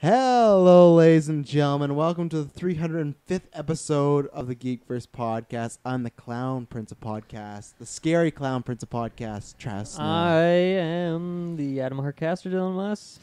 Hello, ladies and gentlemen. Welcome to the 305th episode of the Geekverse podcast. I'm the Clown Prince of Podcasts, the scary Clown Prince of Podcasts, Travis Snow. I am the Adam Harcaster, Dylan West.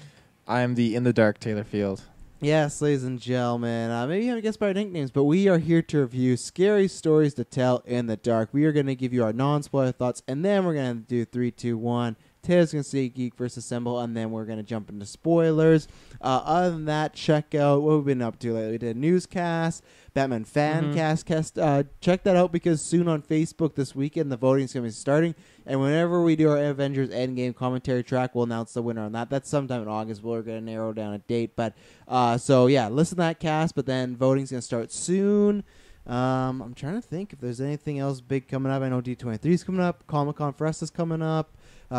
I'm the In the Dark Taylor Field. Yes, ladies and gentlemen. Maybe you haven't guessed by our nicknames, but we are here to review scary stories to tell in the dark. We are going to give you our non-spoiler thoughts, and then we're going to do 3, 2, 1. Taylor's going to say Geek vs. Assemble, and then we're going to jump into spoilers. Other than that, check out what we've been up to lately. We did a newscast, Batman fan cast. Check that out because soon on Facebook this weekend, the voting is going to be starting. And whenever we do our Avengers Endgame commentary track, we'll announce the winner on that. That's sometime in August. We're going to narrow down a date. But so, yeah, listen to that cast, but then voting's going to start soon. I'm trying to think if there's anything else big coming up. I know D23 is coming up. Comic-Con for Us is coming up.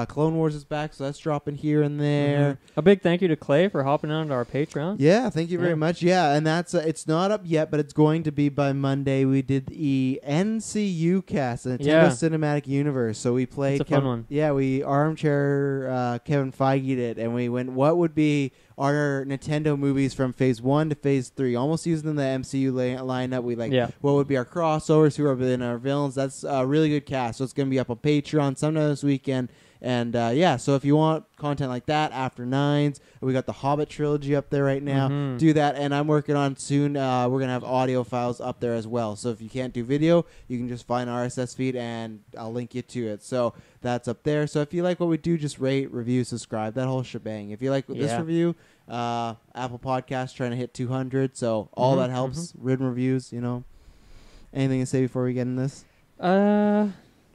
Clone Wars is back, so that's dropping here and there. A big thank you to Clay for hopping onto our Patreon. Yeah, thank you very much. Yeah, and that's it's not up yet, but it's going to be by Monday. We did the NCU cast, the Nintendo Cinematic Universe. So we played. It's a fun one. Yeah, we armchair Kevin Feige'd it, and we went, what would be our Nintendo movies from Phase 1 to Phase 3, almost using the MCU lineup. We what would be our crossovers, who are within our villains. That's a really good cast. So it's going to be up on Patreon sometime this weekend. And, so if you want content like that after 9s, we got the Hobbit trilogy up there right now. Do that. And I'm working on soon. We're going to have audio files up there as well. So if you can't do video, you can just find RSS feed and I'll link you to it. So that's up there. So if you like what we do, just rate, review, subscribe, that whole shebang. If you like this review, Apple Podcasts trying to hit 200. So all that helps. Written reviews, Anything to say before we get in this?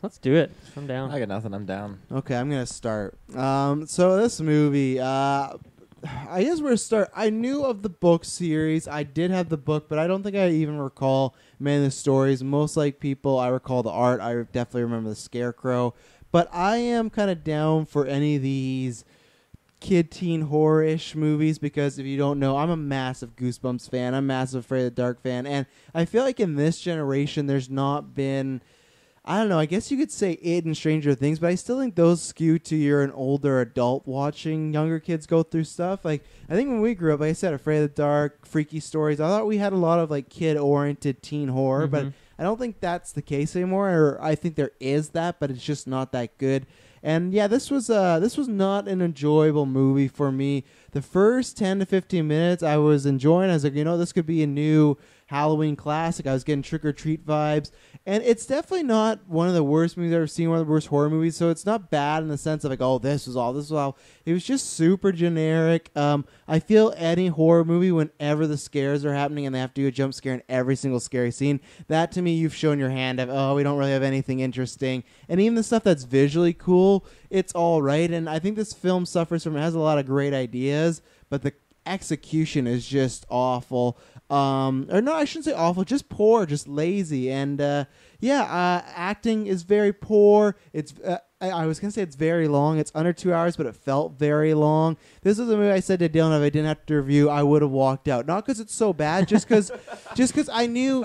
Let's do it. I'm down. I got nothing. I'm down. Okay, I'm going to start. So this movie, I guess we're going to start. I knew of the book series. I did have the book, but I don't think I even recall many of the stories. Most like people, I recall the art. I definitely remember the Scarecrow. But I am kind of down for any of these kid teen horror-ish movies because if you don't know, I'm a massive Goosebumps fan. I'm a massive Afraid of the Dark fan. And I feel like in this generation, there's not been... I don't know, I guess you could say it and Stranger Things, but I still think those skew to you're an older adult watching younger kids go through stuff. Like, I think when we grew up, like I said, Afraid of the Dark, Freaky Stories, I thought we had a lot of, like, kid-oriented teen horror, but I don't think that's the case anymore, or I think there is that, but it's just not that good. And, yeah, this was not an enjoyable movie for me. The first 10 to 15 minutes I was enjoying. I was like, this could be a new Halloween classic. I was getting trick-or-treat vibes. And it's definitely not one of the worst movies I've ever seen, one of the worst horror movies. So it's not bad in the sense of like, oh, this was all. It was just super generic. I feel any horror movie, whenever the scares are happening and they have to do a jump scare in every single scary scene, that to me, you've shown your hand of, oh, we don't really have anything interesting. And even the stuff that's visually cool, it's all right. And I think this film suffers from, it has a lot of great ideas, but the execution is just awful. Or no, I shouldn't say awful, just poor, just lazy. And acting is very poor. It's I was going to say it's very long. It's under 2 hours, but it felt very long. This is a movie I said to Dylan, if I didn't have to review, I would have walked out. Not because it's so bad, just because I knew...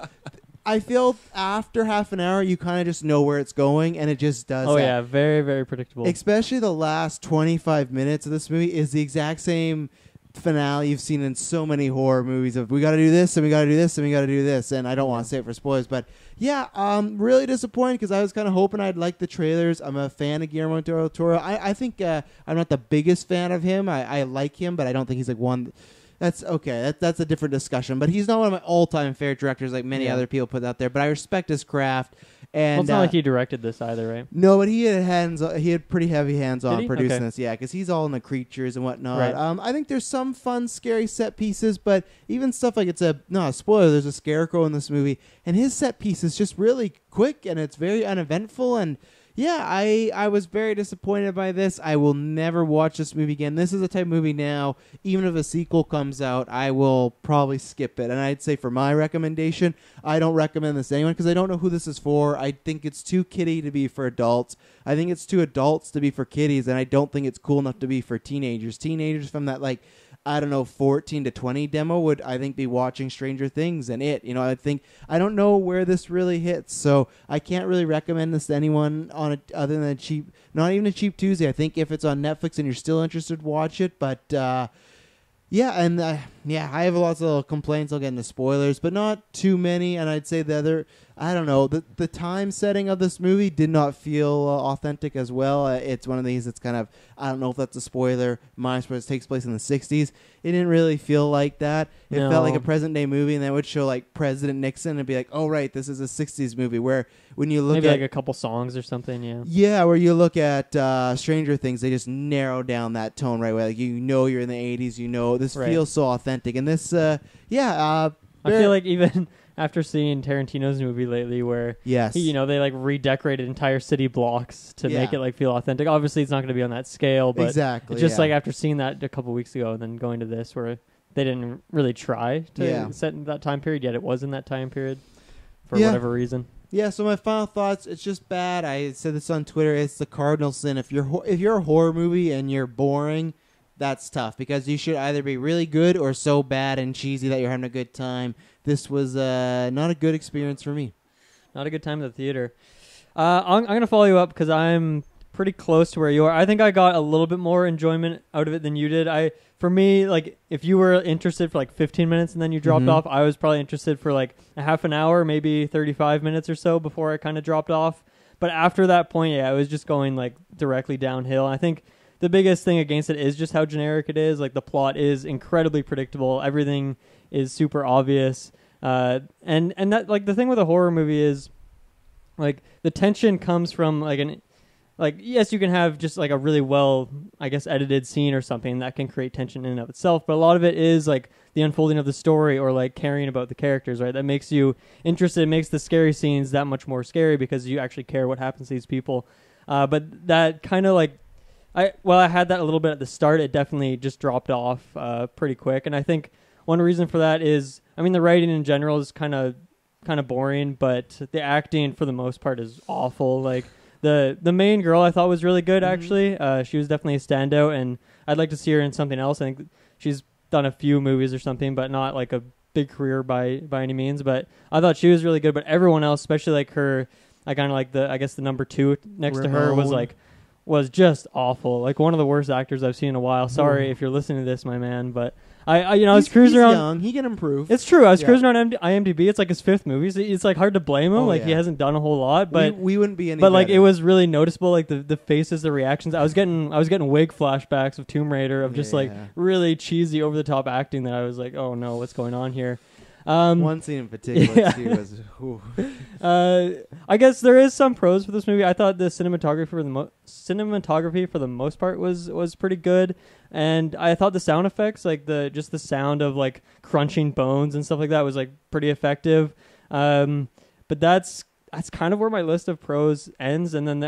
I feel after half an hour, you kind of just know where it's going, and it just does that. Yeah, very, very predictable. Especially the last 25 minutes of this movie is the exact same finale you've seen in so many horror movies of we got to do this, and we got to do this, and we got to do this. And I don't want to say it for spoilers, but yeah, really disappointed because I was kind of hoping I'd like the trailers. I'm a fan of Guillermo del Toro. I think I'm not the biggest fan of him. I like him, but I don't think he's like one... That's okay. That's a different discussion. But he's not one of my all-time favorite directors like many other people put out there. But I respect his craft. And it's not like he directed this either, right? No, but he had pretty heavy hands on producing this. Yeah, because he's all in the creatures and whatnot. Right. I think there's some fun, scary set pieces, but even stuff like a spoiler. There's a Scarecrow in this movie, and his set piece is just really quick and it's very uneventful. And yeah, I was very disappointed by this. I will never watch this movie again. This is a type of movie now, even if a sequel comes out, I will probably skip it. And I'd say for my recommendation, I don't recommend this to anyone because I don't know who this is for. I think it's too kiddie to be for adults. I think it's too adults to be for kiddies, and I don't think it's cool enough to be for teenagers. Teenagers from that, 14 to 20 demo would, I think, be watching Stranger Things and it. I don't know where this really hits, so I can't really recommend this to anyone other than not even a cheap Tuesday. I think if it's on Netflix and you're still interested, watch it, but Yeah, and I have lots of complaints. I'll get into spoilers, but not too many. And I'd say the other, I don't know, the time setting of this movie did not feel authentic as well. It's one of these. It's kind of, I don't know if that's a spoiler. Minus, but it takes place in the '60s. It didn't really feel like that. It felt like a present day movie, and they would show like President Nixon and be like, "Oh right, this is a '60s movie." Where when you look maybe at like a couple songs or something, yeah, where you look at Stranger Things, they just narrow down that tone right away. Like you're in the '80s. This feels so authentic, and this I feel like even after seeing Tarantino's movie lately, where yes, they like redecorated entire city blocks to make it like feel authentic. Obviously, it's not going to be on that scale, but exactly, it's just like after seeing that a couple weeks ago, and then going to this where they didn't really try to set in that time period, yet it was in that time period for whatever reason. Yeah, so my final thoughts, it's just bad. I said this on Twitter, it's the cardinal sin. If you're a horror movie and you're boring, that's tough because you should either be really good or so bad and cheesy that you're having a good time. This was not a good experience for me. Not a good time at the theater. I'm going to follow you up because I'm pretty close to where you are. I think I got a little bit more enjoyment out of it than you did. For me, like if you were interested for like 15 minutes and then you dropped off, I was probably interested for like a half an hour, maybe 35 minutes or so before I kind of dropped off. But after that point, it was just going like directly downhill. I think the biggest thing against it is just how generic it is. Like the plot is incredibly predictable. Everything is super obvious. And that like the thing with a horror movie is like the tension comes from yes, you can have just like a really well, I guess, edited scene or something that can create tension in and of itself. But a lot of it is like the unfolding of the story or like caring about the characters, right? That makes you interested. It makes the scary scenes that much more scary because you actually care what happens to these people. But that kind of like, I had that a little bit at the start. It definitely just dropped off pretty quick. And I think one reason for that is, I mean, the writing in general is kind of boring, but the acting for the most part is awful. Like, The main girl I thought was really good, actually. She was definitely a standout, and I'd like to see her in something else. I think she's done a few movies or something, but not like a big career by any means. But I thought she was really good. But everyone else, especially like her, I kind of like the number 2 next to her was just awful. Like one of the worst actors I've seen in a while. Sorry if you're listening to this, my man, but I was cruising around. Young. He can improve. It's true. I was cruising around IMDb. It's like his 5th movie. So it's like hard to blame him. He hasn't done a whole lot, but we wouldn't be any. But like better. it was really noticeable. Like the faces, the reactions. I was getting wig flashbacks of Tomb Raider of just like really cheesy, over the top acting that I was like, oh no, what's going on here? One scene in particular too was. I guess there is some pros for this movie. I thought the cinematography for the most part was pretty good, and I thought the sound effects, like the sound of like crunching bones and stuff like that, was like pretty effective. But that's kind of where my list of pros ends, and then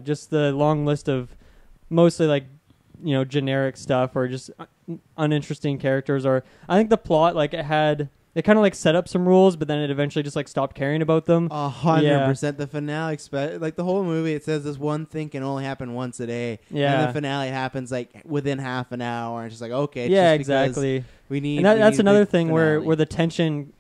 just the long list of mostly like generic stuff or just uninteresting characters. Or I think the plot, like it kind of like set up some rules, but then it eventually just like stopped caring about them. 100%. The finale, like the whole movie, it says this one thing can only happen once a day. Yeah. And the finale happens like within half an hour. And it's just like, okay. It's yeah, just exactly. We need. And that's another thing finale. where the tension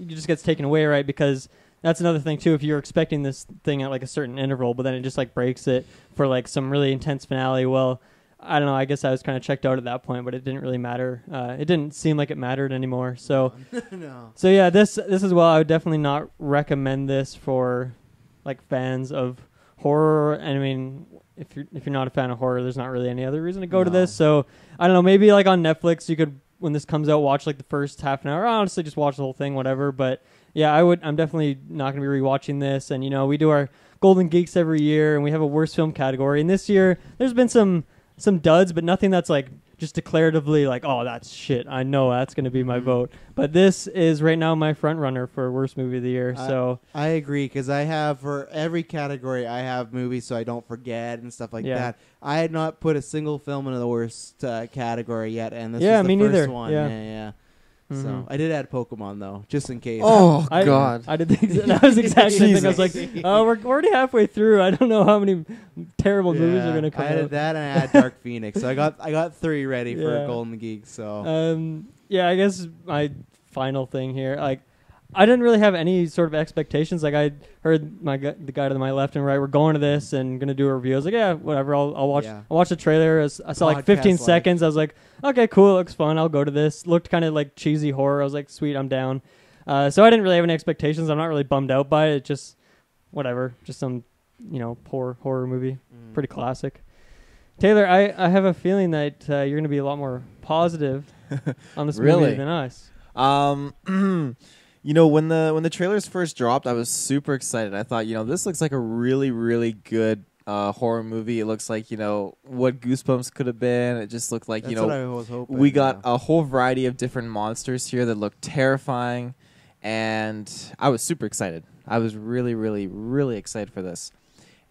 just gets taken away, right? Because that's another thing too. If you're expecting this thing at like a certain interval, but then it just like breaks it for like some really intense finale, well, I don't know. I guess I was kind of checked out at that point, but it didn't really matter. It didn't seem like it mattered anymore. So, no. So yeah, this as well. I would definitely not recommend this for like fans of horror. And I mean, if you're not a fan of horror, there's not really any other reason to go to this. So I don't know. Maybe like on Netflix, you could, when this comes out, watch like the first half an hour. Honestly, just watch the whole thing, whatever. But yeah, I'm definitely not going to be rewatching this. And we do our Golden Geeks every year, and we have a worst film category. And this year, there's been some duds, but nothing that's like just declaratively like, oh, that's shit. I know that's going to be my vote. But this is right now my front runner for worst movie of the year. So I agree, because I have, for every category, I have movies so I don't forget and stuff like that. I had not put a single film into the worst category yet, and this was the first neither. one. Yeah. So I did add Pokemon though, just in case. Oh God! I did that was exactly the thing. I was like, oh, we're already halfway through. I don't know how many terrible movies are gonna come. I added out. that, and I had Dark Phoenix. So I got 3 ready for Golden Geek. So I guess my final thing here, like, I didn't really have any sort of expectations. Like I heard the guy to my left and right, we're going to this and gonna do a review. I was like, yeah, whatever. I'll watch. Yeah. I'll watch the trailer. I saw like 15 Podcast-like. seconds. I was like, okay, cool. It looks fun. I'll go to this. Looked kind of like cheesy horror. I was like, sweet, I'm down. So I didn't really have any expectations. I'm not really bummed out by it. It's just whatever. Just some poor horror movie. Pretty classic. Taylor, I have a feeling that you're going to be a lot more positive on this movie Really? than us. When the trailers first dropped, I was super excited. I thought, this looks like a really, really good horror movie. It looks like, what Goosebumps could have been. It just looked like, That's what I was hoping. we got a whole variety of different monsters here that looked terrifying, and I was super excited. I was really, really, really excited for this.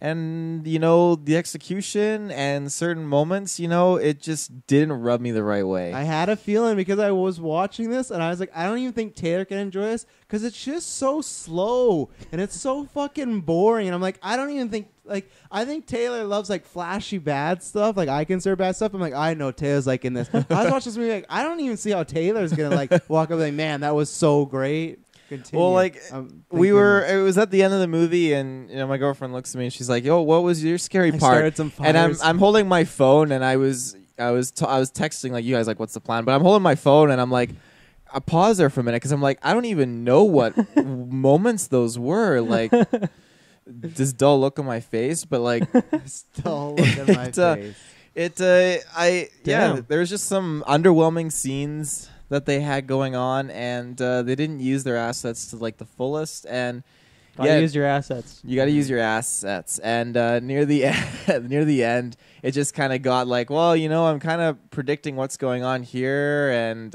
And, the execution and certain moments, it just didn't rub me the right way. I had a feeling because I was watching this and I was like, I don't even think Taylor can enjoy this because it's just so slow and it's so fucking boring. And I'm like, I don't even think, I think Taylor loves like flashy bad stuff. Like I consider bad stuff. I'm like, I know Taylor's like in this. I was watching this movie like, I don't even see how Taylor's going to like walk up like, man, that was so great. Continue. Well, it was at the end of the movie, and my girlfriend looks at me and she's like, "Yo, what was your scary I part?" started some fires. And I'm holding my phone, and I was texting like you guys, like, what's the plan? But I'm holding my phone, and I'm like, I pause there for a minute because I'm like, I don't even know what moments those were. Like this dull look on my face, but like Still look at my face. There's just some underwhelming scenes that they had going on, and they didn't use their assets to like the fullest. And Use your assets. you got to use your assets. And near the end, it just kind of got like, well, I'm kind of predicting what's going on here, and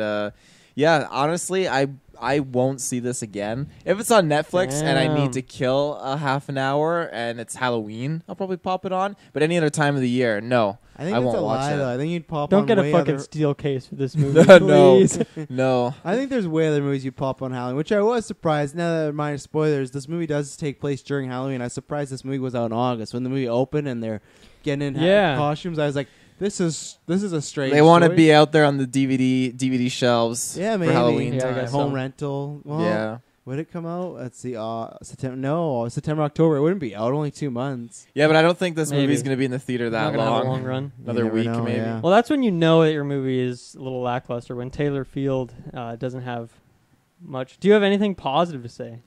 honestly, I won't see this again. If it's on Netflix and I need to kill a half an hour and it's Halloween, I'll probably pop it on. But any other time of the year, no. I think I it's won't a watch lie, it. though. I think you'd pop Don't on get a way fucking other- steel case for this movie, No. please. No. I think there's way other movies you pop on Halloween, which I was surprised. Now that minor spoilers, this movie does take place during Halloween. I was surprised this movie was out in August when the movie opened and they're getting in costumes. I was like, this is a strange. They want to choice. be out there on the DVD shelves Yeah, for maybe. Halloween Yeah, I time. guess home so. rental. Well, Yeah. would it come out? Let's see. September. No, September, October. It wouldn't be out. Only 2 months. Yeah, but I don't think this Maybe. movie's going to be in the theater Not that gonna have a long. long run. Another You never week, know, maybe. yeah. Well, that's when you know that your movie is a little lackluster, when Taylor Field doesn't have much. Do you have anything positive to say?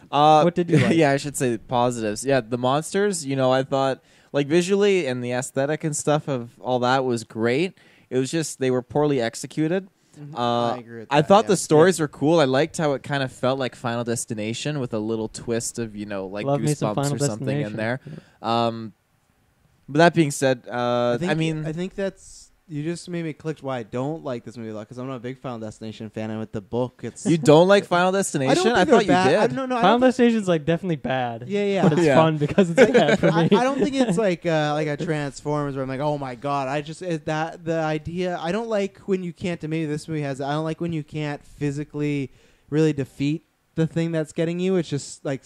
What did you like? Yeah, I should say positives. Yeah, the monsters, I thought, like, visually and the aesthetic and stuff of all that was great. It was just they were poorly executed. I agree with I that, thought yeah. the stories were cool. I liked how it kind of felt like Final Destination with a little twist of, like Love me some Goosebumps Final or something in Destination. there. But that being said, I mean, think that's you just made me click why I don't like this movie a lot because I'm not a big Final Destination fan. And with the book, it's you don't like Final I Destination? don't think I they're thought you bad. did. No, I Final don't Destination's like definitely bad. Yeah. But it's Yeah. fun because it's bad for me. I don't think it's like a Transformers where I'm like, oh my god. The idea. I don't like when you can't. Maybe this movie has. I don't like when you can't physically really defeat the thing that's getting you. It's just like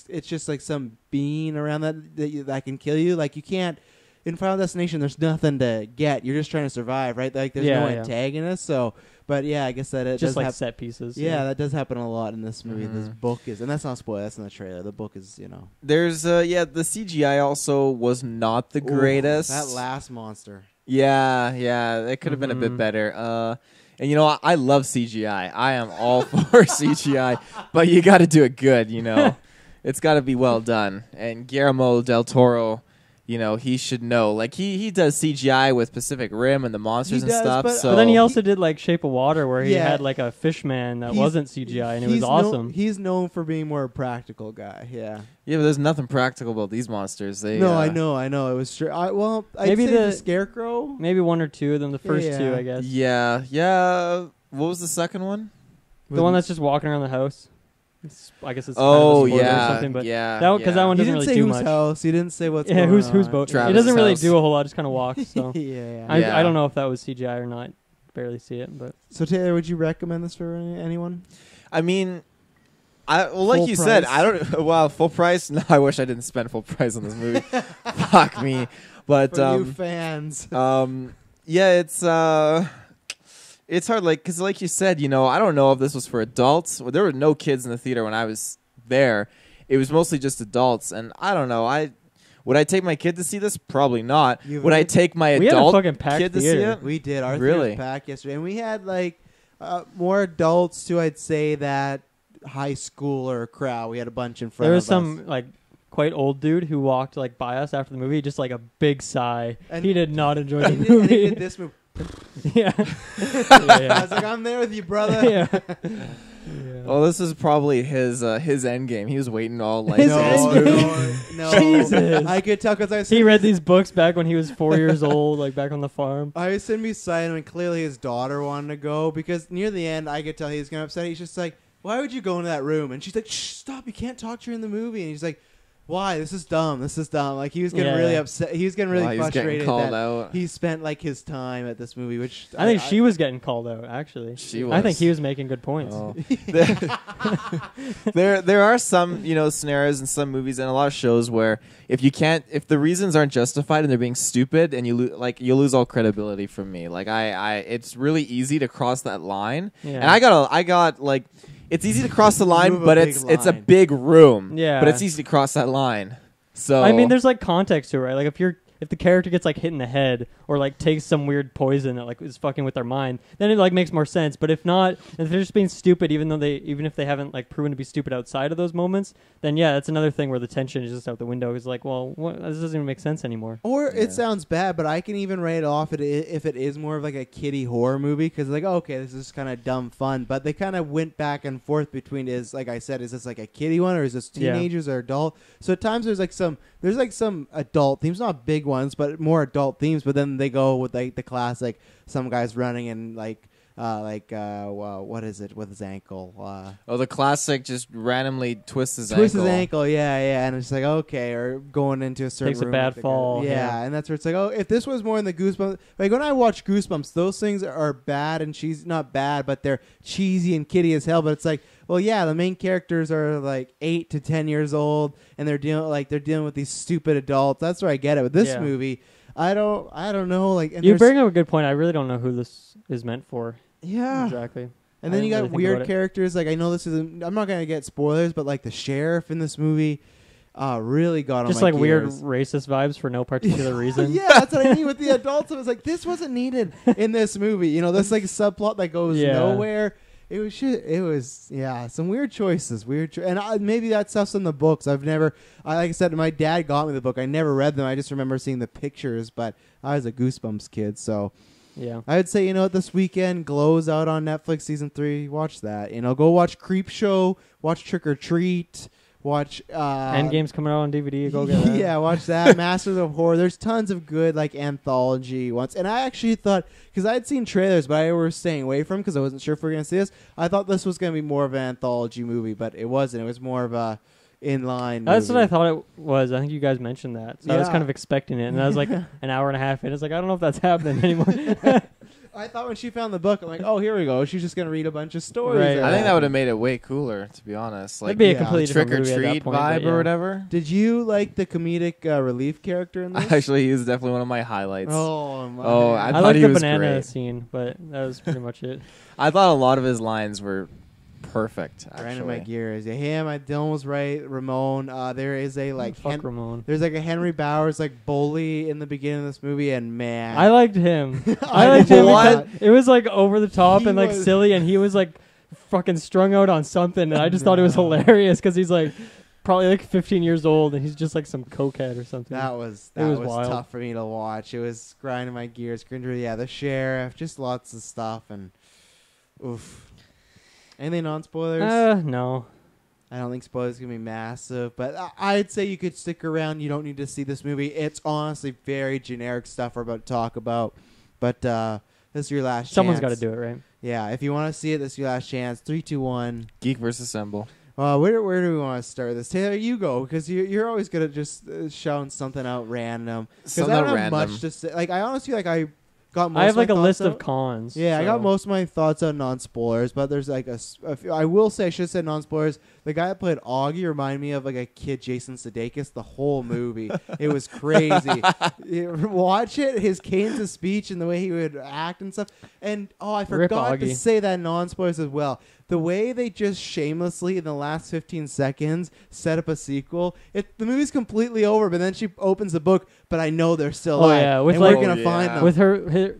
some being around that can kill you. Like you can't. In Final Destination, there's nothing to get. You're just trying to survive, right? Like there's no antagonist. So, but yeah, I guess that it Just does like set pieces. Yeah, that does happen a lot in this movie. Mhm. This book is, and that's not spoiler. That's in the trailer. The book is, There's the CGI also was not the greatest. That last monster. Yeah, it could have been a bit Mhm. better. And I love CGI. I am all for CGI, but you got to do it good. It's got to be well done. And Guillermo del Toro, he should know. Like he does CGI with Pacific Rim and the monsters He and does, stuff. but- So But then he also did like Shape of Water, where he Yeah. had like a fish man that He's- wasn't CGI, and it was He's awesome. He's known for being more a practical guy. Yeah. yeah, but there's nothing practical about these monsters. They No, I know. It was true. I'd Maybe say the the- Scarecrow. Maybe one or two of them. The first Yeah. two, I guess. Yeah. What was the second one? The one that's just walking around the house. I guess it's Oh kind of a spoiler yeah, or something, but yeah. because that one You doesn't didn't really say do whose much. house. You didn't say what's Yeah, going whose on. boat? Travis' It doesn't really house. do a whole lot. Just kind of walks. So yeah. Yeah. I don't know if that was CGI or not. Barely see it, but So Taylor, would you recommend this for anyone? I mean, like Full you said, price? I don't. Wow, full price? No, I wish I didn't spend full price on this movie. Fuck me. But For you fans. yeah, it's hard, like, because like you said, I don't know if this was for adults. Well, there were no kids in the theater when I was there. It was mostly just adults, and I don't know. Would I take my kid to see this? Probably not. Would I take my We had a adult fucking packed kid to see theater. it? We did. Our Really? theater was packed yesterday, and we had like more adults too. I'd say that high schooler crowd. We had a bunch in front. There was of us. some like quite old dude who walked like by us after the movie, just like a big sigh. And he did not enjoy the And he movie. did this move. yeah. I was like, I'm there with you, brother. yeah. Well, this is probably his end game. He was waiting all like His No, end game. no. Jesus. I could tell because I was He read these books back when he was 4 years old, like back on the farm. I was sitting beside him, and clearly his daughter wanted to go because near the end, I could tell he was going to upset. He's just like, "Why would you go into that room?" And she's like, "Shh, stop! You can't talk during the movie." And he's like, "Why? This is dumb. This is dumb." Like he was getting really upset. He was getting really Wow, he was getting frustrated called that out. he spent like his time at this movie, which I think she was getting called out, actually. She I think was. he was making good points. Oh. there are some scenarios in some movies and a lot of shows where if the reasons aren't justified and they're being stupid, and you'll lose all credibility from me. Like it's really easy to cross that line, Yeah. and I got like it's easy to cross the line, Move a but big it's a line. big room. Yeah. but it's easy to cross that line. So I mean, there's like context to it, right? Like if the character gets like hit in the head or like takes some weird poison that like is fucking with their mind, then it like makes more sense. But if not, if they're just being stupid, even if they haven't like proven to be stupid outside of those moments, then yeah, that's another thing where the tension is just out the window. It's like, well, this doesn't even make sense anymore. Or Yeah. it sounds bad, but I can even write it off if it is more of like a kiddie horror movie because like, oh, okay, this is kind of dumb fun. But they kind of went back and forth between like I said, is this like a kiddie one or is this Yeah. teenagers or adult? So at times there's like some adult themes, not big ones, but more adult themes. But then they go with like the classic, some guys running and what is it with his ankle? the classic just randomly twists his Twist ankle. his ankle, yeah, and it's like okay, or going into a certain Takes a room bad with the fall, guy. yeah. And that's where it's like, oh, if this was more in the Goosebumps, like when I watch Goosebumps, those things are bad and cheesy, not bad, but they're cheesy and kiddie as hell. But it's like, well, yeah, the main characters are like 8 to 10 years old, and they're dealing with these stupid adults. That's where I get it. With this Yeah. movie, I don't know, like and You there's- bring up a good point. I really don't know who this is meant for. yeah. Exactly. And I then you didn't got really think about weird it. characters. Like I know this is. I'm not gonna get spoilers, but like the sheriff in this movie, really got Just on my like weird gears. racist vibes for no particular reason. Yeah, that's what I mean with the adults. I was like, this wasn't needed in this movie. This like subplot that goes Yeah. nowhere. It was shit. It was some weird choices. And maybe that stuff's in the books. Like I said, my dad got me the book. I never read them. I just remember seeing the pictures. But I was a Goosebumps kid, so. Yeah. I would say, this weekend, Glow's out on Netflix, season 3. Watch that. Go watch Creep Show, watch Trick or Treat, watch Endgame's coming out on DVD. Go get that. yeah, watch that. Masters of Horror. There's tons of good like anthology ones. And I actually thought, because I'd seen trailers, but I was staying away from because I wasn't sure if we were going to see this. I thought this was going to be more of an anthology movie, but it wasn't. It was more of a inline That's movie. what I thought it was. I think you guys mentioned that. So I was Yeah. kind of expecting it. And I was like an hour and a half in. It's like, I don't know if that's happening anymore. I thought when she found the book, I'm like, oh, here we go. She's just going to read a bunch of stories. Right. I think that would have made it way cooler, to be honest. Like It'd be a yeah. completely trick different or movie at treat that point, vibe but yeah. or whatever. Did you like the comedic relief character in this? Actually, he was definitely one of my highlights. Oh, my. Oh, I thought like he the was banana great. scene, but that was pretty much it. I thought a lot of his lines were perfect. Grinding my Actually, gears. Yeah, him. Dylan was right. Ramon. There is a like. Fuck Ramon. There's like a Henry Bowers like bully in the beginning of this movie, and man, I liked him. I I liked him. What? because It was like over the top He and like was- silly, and he was like fucking strung out on something, and I just thought it was hilarious because he's like probably like 15 years old, and he's just like some cokehead or something. that was was wild. tough for me to watch. It was grinding my gears. Grinder, yeah, the sheriff, just lots of stuff, and oof. Anything non spoilers? No. I don't think spoilers gonna be massive, but I'd say you could stick around. You don't need to see this movie. It's honestly very generic stuff we're about to talk about, but this is your last. Someone's chance. got to do it, right? Yeah, if you want to see it, this is your last chance. 3, 2, 1. Geek versus Assemble. Where do we want to start this? Taylor, you go because you're always good at just shouting something out random. Because I Something don't have random. much to say. Like I honestly I got most I have like a of my list thoughts of out. cons. Yeah, I got so- most of my thoughts on non-spoilers, but there's like a few, I will say I should have said non-spoilers. The guy that played Augie reminded me of like a kid Jason Sudeikis the whole movie. It was crazy. Watch it, his cadence of speech and the way he would act and stuff. And I Rip forgot to Augie. say that non-spoilers as well. The way they just shamelessly in the last 15 seconds set up a sequel. The movie's completely over, but then she opens the book, but I know they're still Oh, alive. yeah, with and like- we're gonna Oh, find yeah. them. with her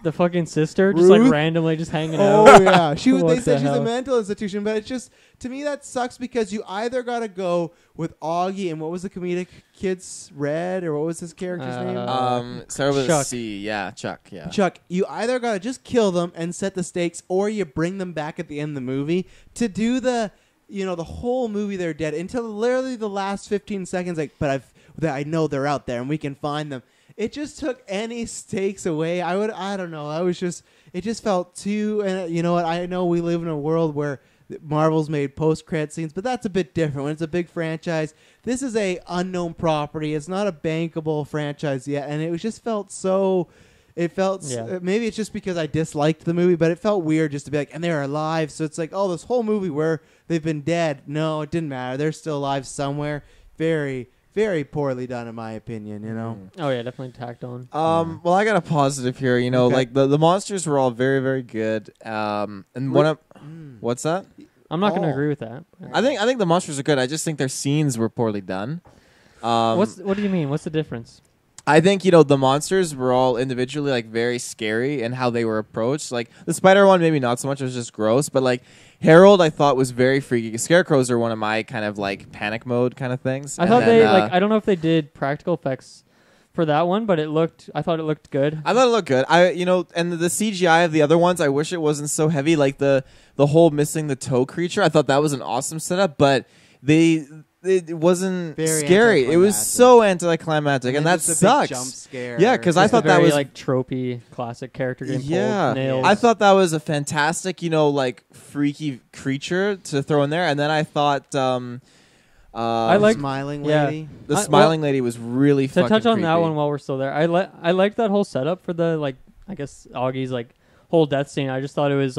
the fucking sister just like Ruth? randomly just hanging out. Oh yeah, they What said the she's a hell? mental institution, but it's just to me that sucks because you either gotta go with Augie and what was the comedic kid's Red or what was his character's name? Start with a Chuck. C. Yeah, Chuck. Yeah. Chuck. You either gotta just kill them and set the stakes, or you bring them back at the end of the movie to do the whole movie they're dead until literally the last 15 seconds. Like, but I know they're out there and we can find them. It just took any stakes away. I don't know. It just felt too. And you know what? I know we live in a world where Marvel's made post-credit scenes, but that's a bit different when it's a big franchise. This is a unknown property. It's not a bankable franchise yet, and it was just felt so. It felt maybe it's just because I disliked the movie, but it felt weird just to be like, and they're alive. So it's like, oh, this whole movie where they've been dead. No, it didn't matter. They're still alive somewhere. Very, very poorly done, in my opinion. You know. Oh yeah, definitely tacked on. Well, I got a positive here. You know, Okay. like the monsters were all very, very good. And one of what's that? I'm not going to Oh. agree with that. I think the monsters are good. I just think their scenes were poorly done. What do you mean? What's the difference? I think the monsters were all individually like very scary and how they were approached. Like the spider one, maybe not so much. It was just gross. But like Harold, I thought was very freaky. Scarecrows are one of my kind of like panic mode kind of things. I And thought then, I don't know if they did practical effects for that one, but I thought it looked good. I thought it looked good. And the CGI of the other ones, I wish it wasn't so heavy. Like the whole missing the toe creature, I thought that was an awesome setup, but it wasn't Very scary. It was anticlimactic. so anticlimactic, and that just a big sucks. jump scare. Yeah, 'cause I Just a thought that very, was like tropey classic character getting Yeah, pulled nails. I thought that was a fantastic, like freaky creature to throw in there, and then I thought, I like- Smiling yeah. Lady. the well, smiling lady was really to fucking touch on that creepy. one while we're still there. I liked that whole setup for the I guess Augie's whole death scene. I just thought it was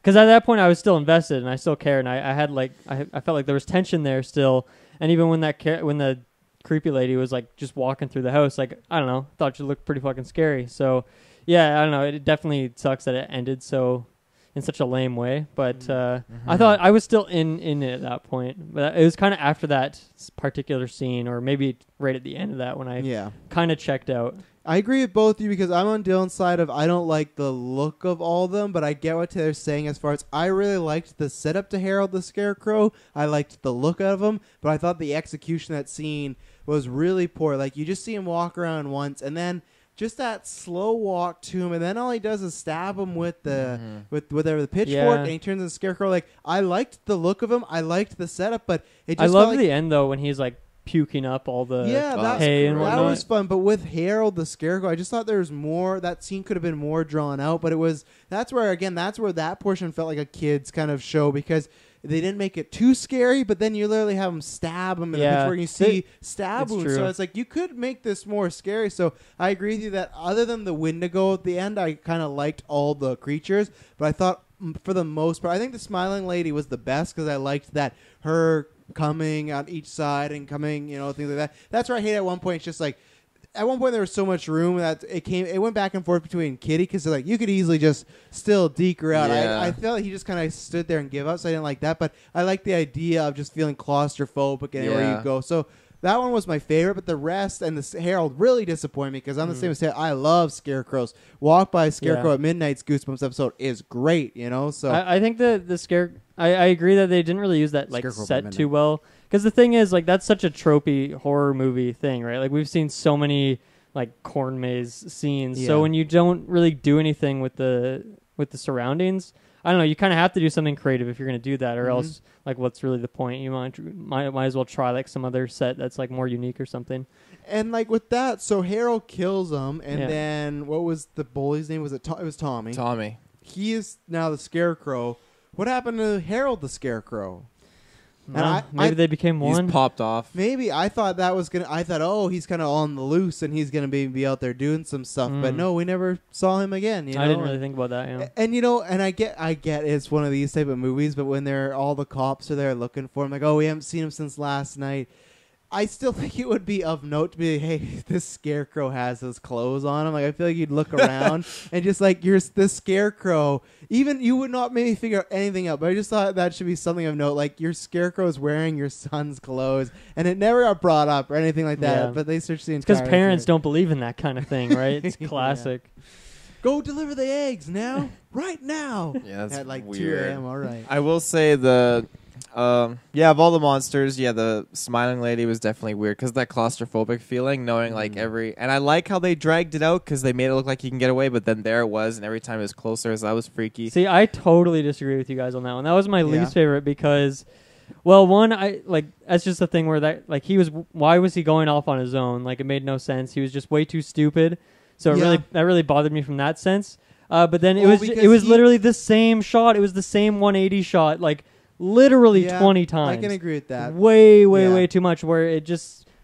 because at that point I was still invested and I still cared, and I had I felt like there was tension there still. And even when when the creepy lady was just walking through the house, I don't know, thought she looked pretty fucking scary. So yeah, I don't know, it definitely sucks that it ended in such a lame way. But I thought I was still in it at that point. But it was kind of after that particular scene, or maybe right at the end of that, when I Yeah. kind of checked out. I agree with both of you because I'm on Dylan's side of I don't like the look of all of them, but I get what Taylor's saying as far as I really liked the setup to Harold the Scarecrow. I liked the look of him, but I thought the execution of that scene was really poor. Like, you just see him walk around once, and then just that slow walk to him, and then all he does is stab him with the with whatever the pitchfork, Yeah. and he turns into a Scarecrow. Like, I liked the look of him, I liked the setup, but it just I felt love like the end though when he's puking up all the that's hay and that whatnot. was fun. But with Harold the Scarecrow, I just thought there was more. That scene could have been more drawn out. But that's where that portion felt like a kid's kind of show because they didn't make it too scary. But then you literally have him stab him in the pitchfork, and you see stab it's wounds. true. So it's like you could make this more scary. So I agree with you that other than the Wendigo at the end, I kind of liked all the creatures. But I thought for the most part, I think the Smiling Lady was the best because I liked that her coming on each side and coming, things like that. That's where I hate at one point. It's just at one point there was so much room that it went back and forth between Kitty because you could easily just still deke her out. Yeah. I felt like he just kind of stood there and gave up, so I didn't like that. But I like the idea of just feeling claustrophobic anywhere Yeah. you go. So that one was my favorite, but the rest and the Harold really disappointed me because I'm the same as Harold. I love Scarecrows. Walk by Scarecrow Yeah. at Midnight's Goosebumps episode is great, So I think the scare. I agree that they didn't really use that Scarecrow by set Midnight. too well, because the thing is that's such a tropey horror movie thing, right? We've seen so many corn maze scenes, so Yeah. when you don't really do anything with the surroundings, I don't know, you kind of have to do something creative if you're going to do that, or else what's really the point? You might as well try some other set that's more unique or something. And with that, so Harold kills him, and Yeah. then what was the bully's name? Was it? It was Tommy. Tommy. He is now the Scarecrow. What happened to Harold the Scarecrow? Well, maybe they became He's one. popped off. Maybe I thought that was gonna. I thought, oh, he's kind of on the loose and he's gonna be out there doing some stuff. But no, we never saw him again. You know? I didn't really think about that. Yeah. And and I get it's one of these type of movies. But when all the cops are there looking for him, like, oh, we haven't seen him since last night. I still think it would be of note to be, hey, this scarecrow has his clothes on him. Like, I feel like you'd look around and just like, you're this scarecrow. Even you would not maybe figure out anything out, but I just thought that should be something of note. Like, your scarecrow is wearing your son's clothes, and it never got brought up or anything like that. Yeah. But they searched the entire. Because parents don't believe in that kind of thing, right? It's classic. Go deliver the eggs now, right now. Yeah, that's at like weird. 2 a.m. All right. I will say of all the monsters, the smiling lady was definitely weird because that claustrophobic feeling, knowing like and I like how they dragged it out because they made it look like you can get away, but then there it was, and every time it was closer, so that was freaky. See, I totally disagree with you guys on that one. That was my least favorite because, well, one, that's just the thing where why was he going off on his own? Like, it made no sense. He was just way too stupid. So that really bothered me from that sense. But then it was literally the same shot. It was the same 180 shot, like literally 20 times. I can agree with that. Way too much. Where it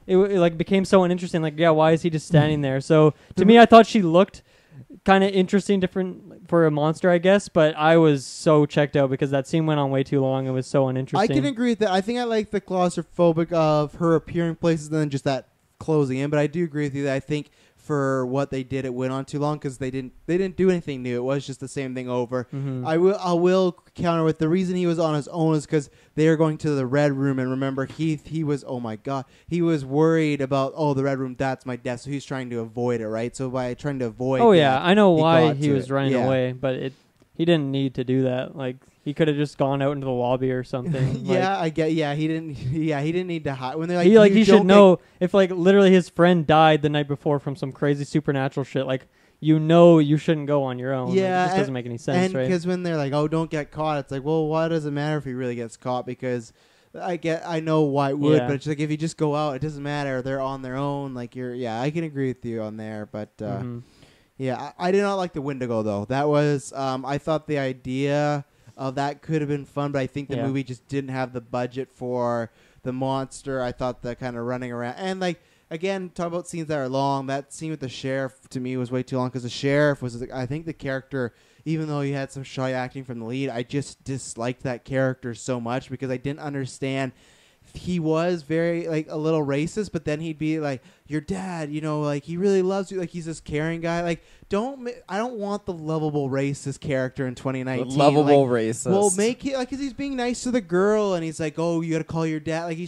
like became so uninteresting. Like, why is he just standing there? So to me, I thought she looked kind of interesting, different for a monster, I guess. But I was so checked out because that scene went on way too long. It was so uninteresting. I can agree with that. I think I like the claustrophobic of her appearing places and then just that closing in. But I do agree with you that I think for what they did, it went on too long because they didn't do anything new. It was just the same thing over. Mm-hmm. I will counter with the reason he was on his own is because they are going to the red room, and remember he was, oh my god, he was worried about, oh, the red room, that's my death, so he's trying to avoid it, right? So by trying to avoid I know why he was it. running away, but he didn't need to do that. Like, he could have just gone out into the lobby or something. He didn't need to hide when they're like, he should know if like literally his friend died the night before from some crazy supernatural shit. Like, you shouldn't go on your own. Yeah, like, this doesn't make any sense, and right? because when they're like, oh, don't get caught, it's like, well, why does it matter if he really gets caught? Because I know why it would, but it's like if you just go out, it doesn't matter. They're on their own. Like, I can agree with you on there, but yeah, I did not like the Wendigo though. That was I thought the idea of that could have been fun, but I think the movie just didn't have the budget for the monster. I thought the kind of running around and like. Again, talk about scenes that are long. That scene with the sheriff, to me, was way too long because the sheriff was, I think, the character, even though he had some shy acting from the lead, I just disliked that character so much because I didn't understand. He was very, like, a little racist, but then he'd be like, your dad, like, he really loves you. Like, he's this caring guy. Like, I don't want the lovable racist character in 2019. The lovable racist. Well, make it, like, because he's being nice to the girl, and he's like, oh, you got to call your dad. Like, he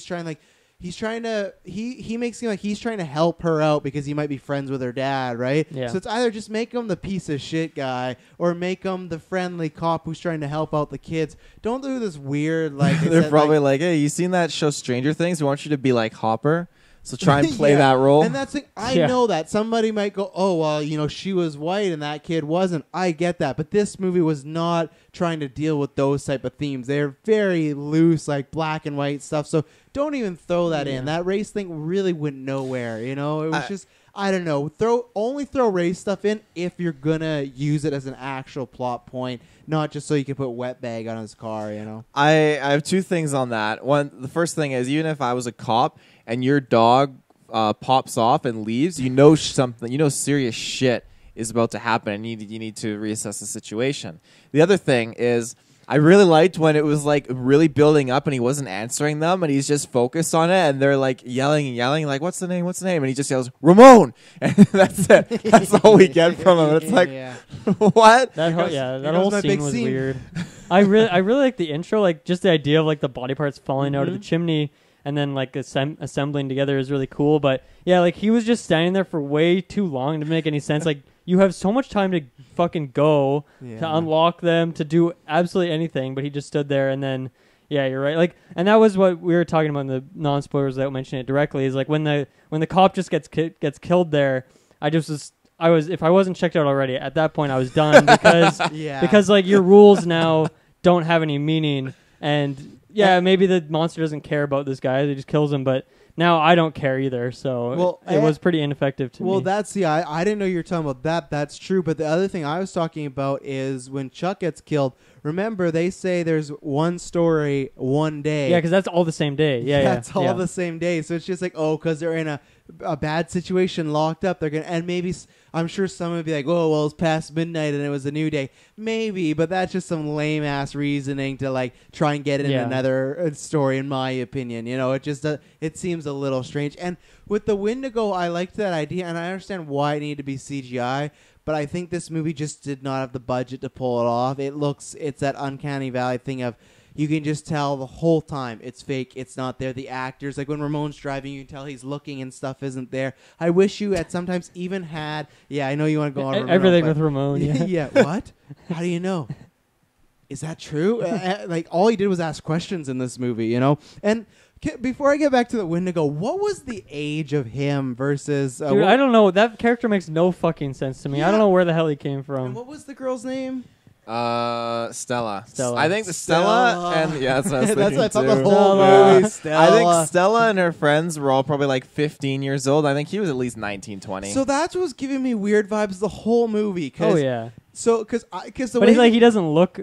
makes it seem like he's trying to help her out because he might be friends with her dad, right? Yeah. So it's either just make him the piece of shit guy or make him the friendly cop who's trying to help out the kids. Don't do this weird, like... They're probably like, hey, you seen that show Stranger Things? We want you to be like Hopper. So try and play that role. And that's I know that. Somebody might go, oh, well, she was white and that kid wasn't. I get that. But this movie was not trying to deal with those type of themes. They're very loose, like black and white stuff. So don't even throw that in. That race thing really went nowhere. It was just, I don't know. Only throw race stuff in if you're going to use it as an actual plot point, not just so you can put wetbag on his car, I have two things on that. One, the first thing is, even if I was a cop and your dog pops off and leaves, something, serious shit is about to happen, and you need to reassess the situation. The other thing is, I really liked when it was like really building up and he wasn't answering them and he's just focused on it and they're like yelling and yelling like, what's the name? And he just yells, Ramon! And that's it. That's all we get from him. And it's like, what? That whole scene was weird. I really like the intro, like just the idea of like the body parts falling out of the chimney and then like assembling together is really cool. But yeah, like he was just standing there for way too long to make any sense. Like, you have so much time to fucking go to unlock them, to do absolutely anything, but he just stood there and then, you're right. Like, and that was what we were talking about in the non-spoilers without mentioning it directly, is like when the cop just gets killed there, if I wasn't checked out already, at that point I was done because like your rules now don't have any meaning, and maybe the monster doesn't care about this guy, he just kills him, but Now I don't care either, so Well, it was pretty ineffective to me. Well, I didn't know you were talking about that. That's true. But the other thing I was talking about is when Chuck gets killed. Remember, they say there's one story, one day. Yeah, because that's all the same day. Yeah, that's all the same day. So it's just like, oh, because they're in a bad situation, locked up. They're gonna, and maybe I'm sure someone would be like, oh, well, it's past midnight and it was a new day. Maybe, but that's just some lame ass reasoning to like try and get in another story, in my opinion. You know, it just it seems a little strange. And with the Wendigo, I liked that idea, and I understand why it needed to be CGI. But I think this movie just did not have the budget to pull it off. It's that uncanny valley thing of you can just tell the whole time it's fake, it's not there. The actors, like when Ramon's driving, you can tell he's looking and stuff isn't there. I wish you had sometimes even had, I know you want to go on everything with Ramon. Yeah. Yeah, what? How do you know? Is that true? Like all he did was ask questions in this movie, you know? And before I get back to the Wendigo, what was the age of him versus... Dude, I don't know. That character makes no fucking sense to me. I don't know where the hell he came from. And what was the girl's name? Stella. Stella. I think Stella and that's what I was thinking that's what I thought the too. whole movie. Stella. I think Stella and her friends were all probably like 15 years old. I think he was at least 19, 20. So that's what was giving me weird vibes the whole movie. Oh yeah. So because the but way he doesn't look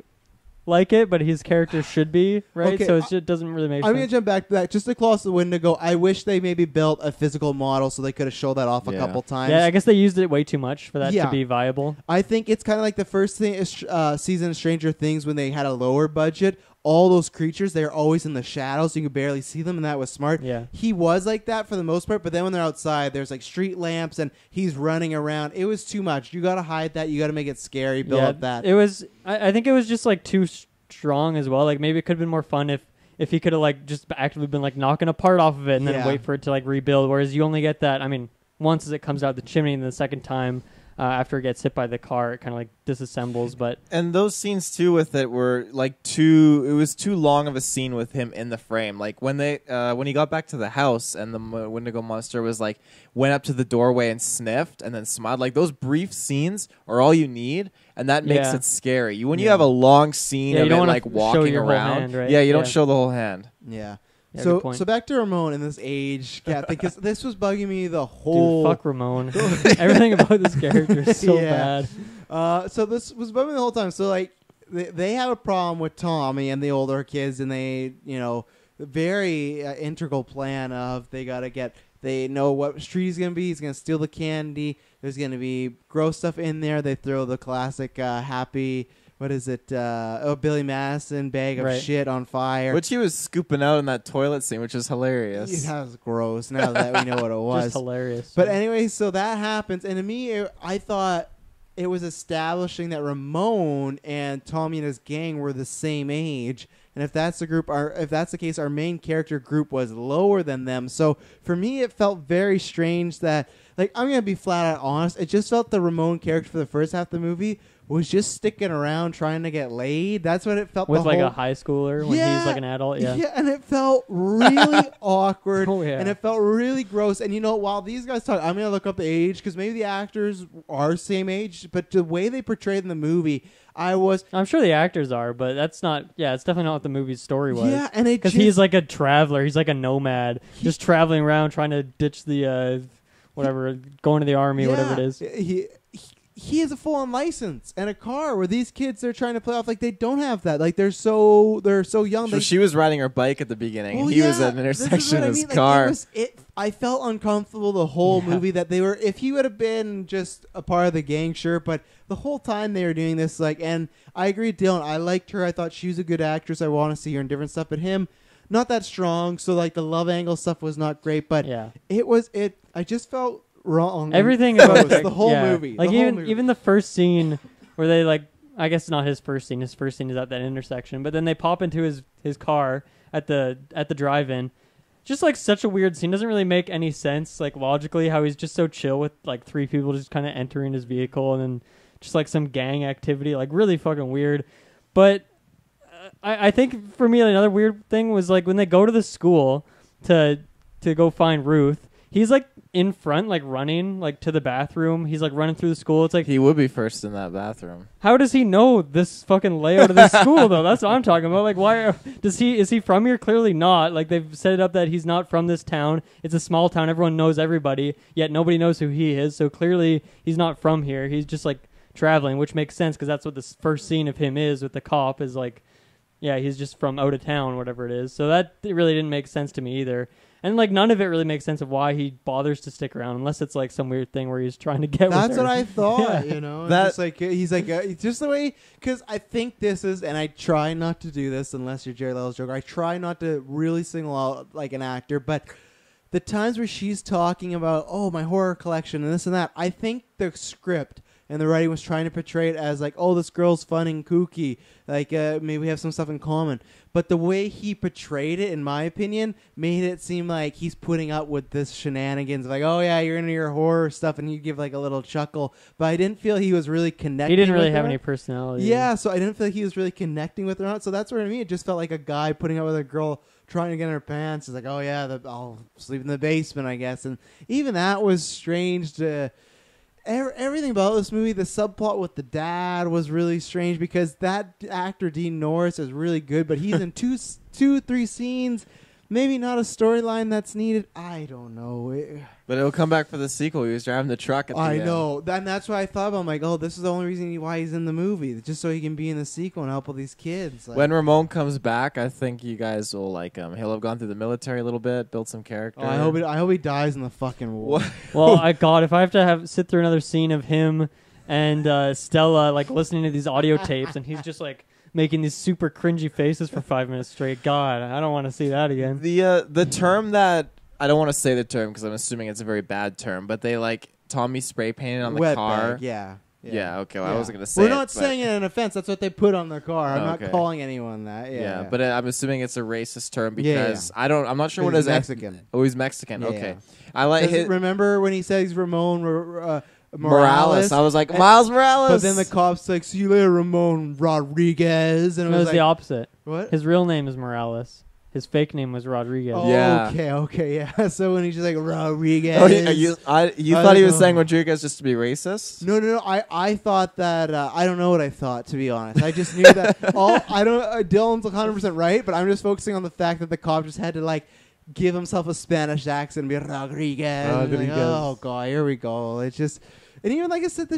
like it, but his character should be, right? Okay, so it just doesn't really make sense. I'm going to jump back to that. Just to close the Wendigo, I wish they maybe built a physical model so they could have showed that off a couple times. Yeah, I guess they used it way too much for that to be viable. I think it's kind of like the first season of Stranger Things when they had a lower budget. All those creatures, they're always in the shadows. You could barely see them, and that was smart. Yeah. He was like that for the most part, but then when they're outside, there's like street lamps, and he's running around. It was too much. You got to hide that. You got to make it scary, build up that. It was. I think it was just like too strong as well. Like maybe it could have been more fun if he could have like just actively been like knocking a part off of it and then wait for it to like rebuild. Whereas you only get that. I mean, once as it comes out the chimney, and the second time after it gets hit by the car, it kind of like disassembles. But and those scenes too with it were like too. It was too long of a scene with him in the frame. Like when he got back to the house and the Wendigo monster was like went up to the doorway and sniffed and then smiled. Like those brief scenes are all you need, and that makes it scary. When you have a long scene of it like walking around, hand, right? you don't show the whole hand. Yeah. Yeah, so back to Ramon in this age gap, because this was bugging me the whole... Dude, fuck Ramon. Everything about this character is so bad. So this was bugging me the whole time. So like they have a problem with Tommy and the older kids, and they, very integral plan of they know what street he's going to be. He's going to steal the candy. There's going to be gross stuff in there. They throw the classic happy... What is it? Billy Madison bag of shit on fire. Which he was scooping out in that toilet scene, which is hilarious. That was gross now that we know what it was. Just hilarious. But anyway, so that happens. And to me, I thought it was establishing that Ramon and Tommy and his gang were the same age. And if that's the case, our main character group was lower than them. So for me, it felt very strange that, like, I'm going to be flat out honest. It just felt the Ramon character for the first half of the movie was just sticking around trying to get laid. That's what it felt with like a high schooler when he's like an adult. Yeah, and it felt really awkward. Oh, yeah. And it felt really gross. And while these guys talk, I'm gonna look up the age because maybe the actors are same age, but the way they portrayed in the movie, I'm sure the actors are, but that's not. Yeah, it's definitely not what the movie's story was. Yeah, and because he's like a traveler. He's like a nomad, just traveling around trying to ditch the whatever, going to the army, whatever it is. He has a full-on license and a car where these kids, they're trying to play off like they don't have that. Like they're so young. So she was riding her bike at the beginning, and he was at an intersection in his car. I felt uncomfortable the whole movie that they were. If he would have been just a part of the gang, sure, but the whole time they were doing this, like, and I agree, Dylan. I liked her. I thought she was a good actress. I want to see her in different stuff, but him, not that strong. So like the love angle stuff was not great, but I just felt wrong. Everything about the whole movie. Like even the first scene where they like, I guess it's not his first scene. His first scene is at that intersection, but then they pop into his car at the drive-in. Just like such a weird scene. Doesn't really make any sense like logically how he's just so chill with like three people just kind of entering his vehicle and then just like some gang activity. Like really fucking weird. But I think for me another weird thing was like when they go to the school to go find Ruth. He's like in front, like running like to the bathroom. He's like running through the school. It's like, He would be first in that bathroom. how does he know this fucking layout of this school though? That's what I'm talking about. Like, is he from here? Clearly not. Like, they've set it up that he's not from this town. It's a small town. Everyone knows everybody, yet nobody knows who he is. So clearly he's not from here. He's just like traveling, which makes sense because that's what this first scene of him is with the cop is like, yeah, he's just from out of town, whatever it is. So that it really didn't make sense to me either. And like none of it really makes sense of why he bothers to stick around, unless it's like some weird thing where he's trying to get. That's with her. what I thought. Yeah. You know, That- just like he's like it's just the way. Because I think this is, and I try not to do this unless you're Jerry Leto's Joker. I try not to really single out like an actor, but the times where she's talking about my horror collection and this and that, I think the script and the writing was trying to portray it as like, this girl's fun and kooky, like maybe we have some stuff in common. But the way he portrayed it, in my opinion, made it seem like he's putting up with this shenanigans, like, oh yeah, you're into your horror stuff, and he'd give like a little chuckle. But I didn't feel he was really connecting. He didn't really with have her. any personality. Yeah, so I didn't feel like he was really connecting with her. Not. So that's where to me it just felt like a guy putting up with a girl trying to get in her pants. It's like, oh yeah, I'll sleep in the basement, I guess. And even that was strange to. Everything about this movie, the subplot with the dad was really strange because that actor Dean Norris is really good, but he's in two, 3 scenes. Maybe not a storyline that's needed. I don't know. But it'll come back for the sequel. He was driving the truck at the I end. know. And that's why I thought about. I'm like, this is the only reason why he's in the movie, just so he can be in the sequel and help all these kids. Like, When Ramon comes back, I think you guys will like him. He'll have gone through the military a little bit, built some character. I hope he dies in the fucking war. What? Well, God, if I have to sit through another scene of him and Stella like listening to these audio tapes, and he's just like making these super cringy faces for 5 minutes straight. God, I don't want to see that again. The term that I don't want to say the term because I'm assuming it's a very bad term, but they like Tommy spray painted on the Wet car. bag, yeah. Yeah, okay. Well, Yeah. I wasn't gonna say. We're not it, but- saying it in offense. That's what they put on their car. I'm Okay. not calling anyone that. Yeah, But I'm assuming it's a racist term Yeah, because I'm not sure what He's his Mexican. Oh, he's Mexican. Yeah, Okay, yeah. I like his Remember when he said he's Ramon Morales? Morales. I was like And- Miles Morales. But then the cops like, see you later, Ramon Rodriguez, and It was like, the opposite. what? His real name is Morales. His fake name was Rodriguez. Oh, Yeah. okay, yeah. So when he's just like Rodriguez, Oh, you thought he don't was know. saying Rodriguez just to be racist? No. I thought that I don't know what I thought, to be honest. I just knew that Dylan's 100% right, but I'm just focusing on the fact that the cop just had to like give himself a Spanish accent and be Rodriguez. And like, Rodriguez. oh god, here we go. It's just, and even like I said,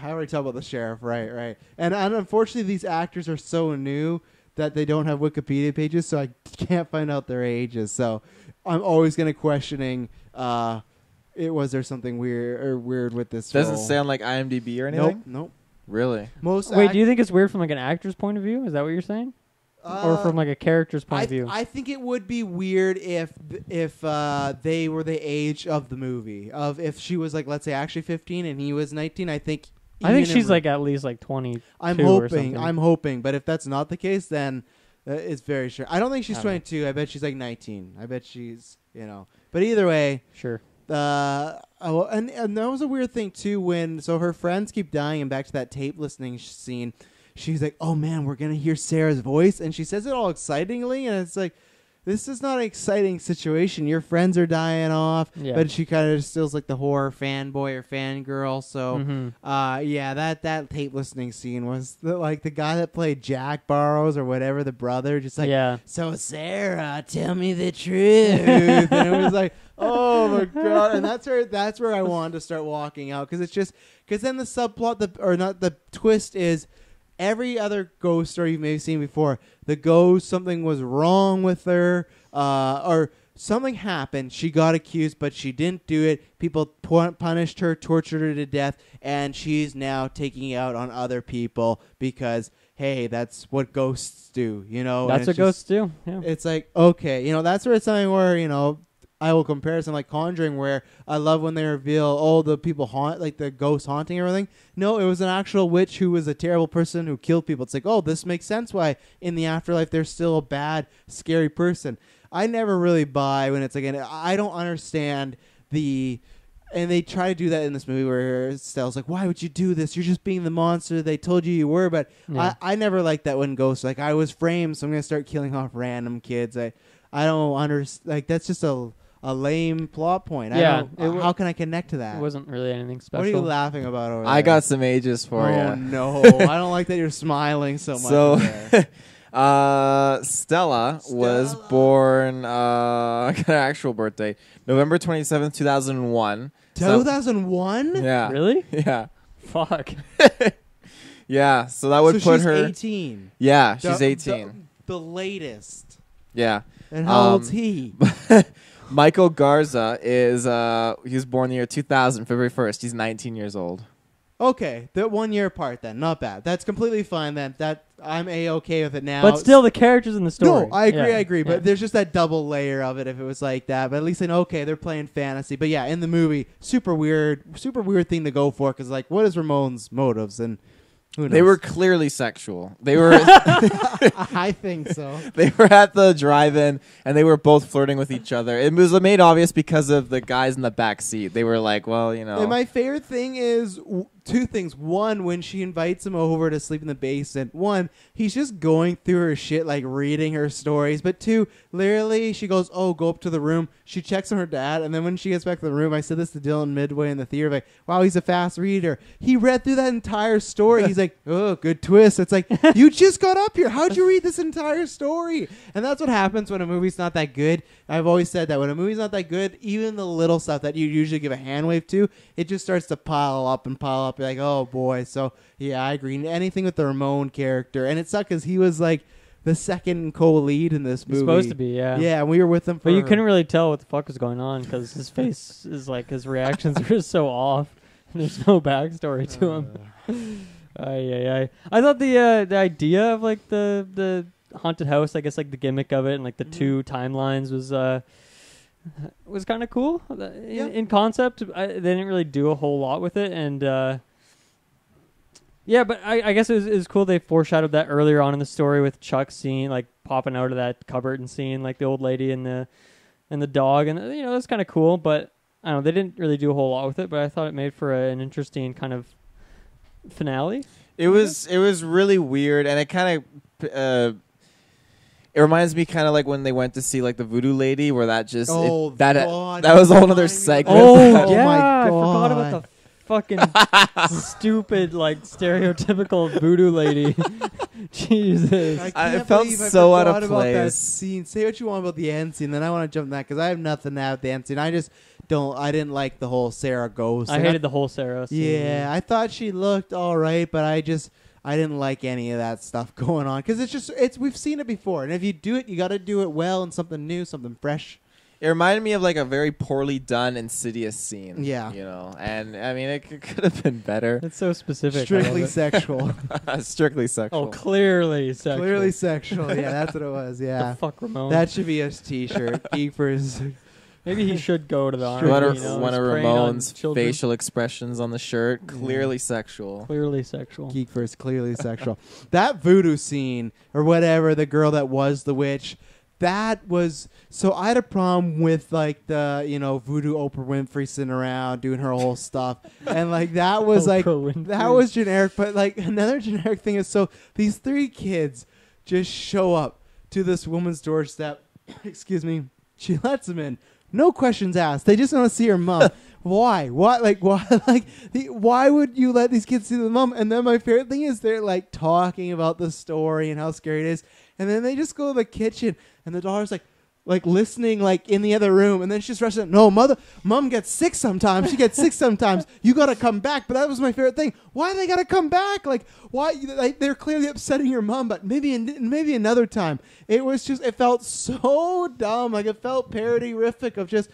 I already talked about the sheriff, right. And unfortunately, these actors are so new that they don't have Wikipedia pages, so I can't find out their ages. So I'm always going to questioning. Was there something weird with this? Doesn't role. sound like IMDb or anything. Nope. Really? Most Wait, do you think it's weird from like an actor's point of view? Is that what you're saying? Or from like a character's point of view? I think it would be weird if they were the age of the movie. If she was like, let's say, actually 15 and he was 19. I think she's like at least like 20. I'm or something. hoping. But if that's not the case, then it's very sure. I don't think she's I don't know. 22. I bet she's like 19. I bet she's But either way. Sure. And that was a weird thing too when her friends keep dying, and back to that tape listening scene, she's like, oh man, we're gonna hear Sarah's voice, and she says it all excitingly, and it's like, this is not an exciting situation. Your friends are dying off, Yeah. but she kind of still's like the horror fanboy or fangirl. So Mhm. that tape listening scene was the guy that played Jack Burrows or whatever, the brother, just like, yeah. so Sarah, tell me the truth. And it was like, oh my god. And that's where I wanted to start walking out, because then the subplot, the twist is every other ghost story you may have seen before. The ghost, something was wrong with her, or something happened. She got accused, but she didn't do it. People punished her, tortured her to death, and she's now taking it out on other people because, hey, that's what ghosts do, and That's it's what ghosts do. Yeah. It's like, okay, that's where it's something where, I will compare something like Conjuring, where I love when they reveal, the people the ghosts haunting everything. No, it was an actual witch who was a terrible person who killed people. It's like, this makes sense why in the afterlife there's still a bad, scary person. I never really buy when it's like, I don't understand and they try to do that in this movie where Stella's like, why would you do this? You're just being the monster they told you were. But Yeah. I never liked that when ghosts like, I was framed, so I'm going to start killing off random kids. I don't understand. Like, that's just a a lame plot point. Yeah, How can I connect to that? It wasn't really anything special. What are you laughing about over there? I got some ages for you. Oh no! I don't like that you're smiling so much. So, there. Stella was born, got an actual birth date, November 27th, 2001. 2001? Yeah. Really? Yeah. Fuck. Yeah, so that would put she's her... 18. Yeah, she's 18. The latest. Yeah. And how old's he? Michael Garza is, he was born the year 2000, February 1st. He's 19 years old. Okay, they're 1 year apart then. Not bad. That's completely fine then. That I'm A-okay with it now. But still, the characters in the story. No, I agree, Yeah, I agree. yeah. But there's just that double layer of it if it was like that. But at least I know, okay, they're playing fantasy. But yeah, in the movie, super weird thing to go for. Because, like, what is Ramon's motives? And who knows? They were clearly sexual. They were... I think so. They were at the drive-in, and they were both flirting with each other. It was made obvious because of the guys in the back seat. They were like, well, you know... And my favorite thing is... two things. One, when she invites him over to sleep in the basement. One, he's just going through her shit, like reading her stories. But two, literally, she goes, oh, go up to the room. She checks on her dad. And then when she gets back to the room, I said this to Dylan midway in the theater, like, wow, he's a fast reader. He read through that entire story. He's like, oh, good twist. It's like, you just got up here. How'd you read this entire story? And that's what happens when a movie's not that good. I've always said that when a movie's not that good, even the little stuff that you usually give a hand wave to, it just starts to pile up and pile up. You're like, oh boy. So yeah, I agree. Anything with the Ramon character, and it sucked because he was like the second co-lead in this movie. He's supposed to be, yeah. Yeah, and we were with him for. But you couldn't really tell what the fuck was going on because his face is like his reactions were so off. And there's no backstory to him. I thought the idea of like the haunted house, I guess like the gimmick of it and like the two timelines was kind of cool in concept. They didn't really do a whole lot with it, and yeah, but I guess it was cool. They foreshadowed that earlier on in the story with Chuck seeing like popping out of that cupboard and seeing like the old lady and the dog, and you know that's kind of cool. But I don't know, they didn't really do a whole lot with it. But I thought it made for an interesting kind of finale. It was really weird, and it kind of it reminds me kind of like when they went to see like the voodoo lady, where that just that was a whole other segment. Oh yeah, my I God. forgot about the fucking stupid like stereotypical voodoo lady. Jesus, I felt so out of about that place. scene. Say what you want about the end scene, then I want to jump that because I have nothing to add with the end scene. I didn't like the whole Sarah ghost. I hated the whole Sarah scene. Yeah, I thought she looked all right, but I didn't like any of that stuff going on because we've seen it before, and if you do it, you got to do it well and something new, something fresh. It reminded me of like a very poorly done Insidious scene. Yeah, you know, and I mean it could have been better. It's so specific. Strictly sexual. Strictly sexual. Oh, clearly sexual. Clearly sexual. Yeah, that's what it was. Yeah. The fuck Ramon. That should be his T-shirt. Geekers. Maybe he should go to the army. One you know, of he's preying on Ramon's children. facial expressions on the shirt, clearly sexual. Clearly sexual. Geek first, clearly sexual. That voodoo scene or whatever, the girl that was the witch, that was so I had a problem with like the voodoo Oprah Winfrey sitting around doing her whole stuff, and like that was like that was generic. But like another generic thing is so these three kids just show up to this woman's doorstep. Excuse me. She lets them in. No questions asked. They just want to see her mom. Why? What? Like why? Like why would you let these kids see the mom? And then my favorite thing is they're like talking about the story and how scary it is, and then they just go to the kitchen and the daughter's like listening like in the other room, and then she's rushing. No, mom gets sick sometimes. She gets sick sometimes. You gotta come back. But that was my favorite thing. Why they gotta come back? Like why? Like they're clearly upsetting your mom, but maybe another time. It was just it felt so dumb. Like it felt parody-rific of just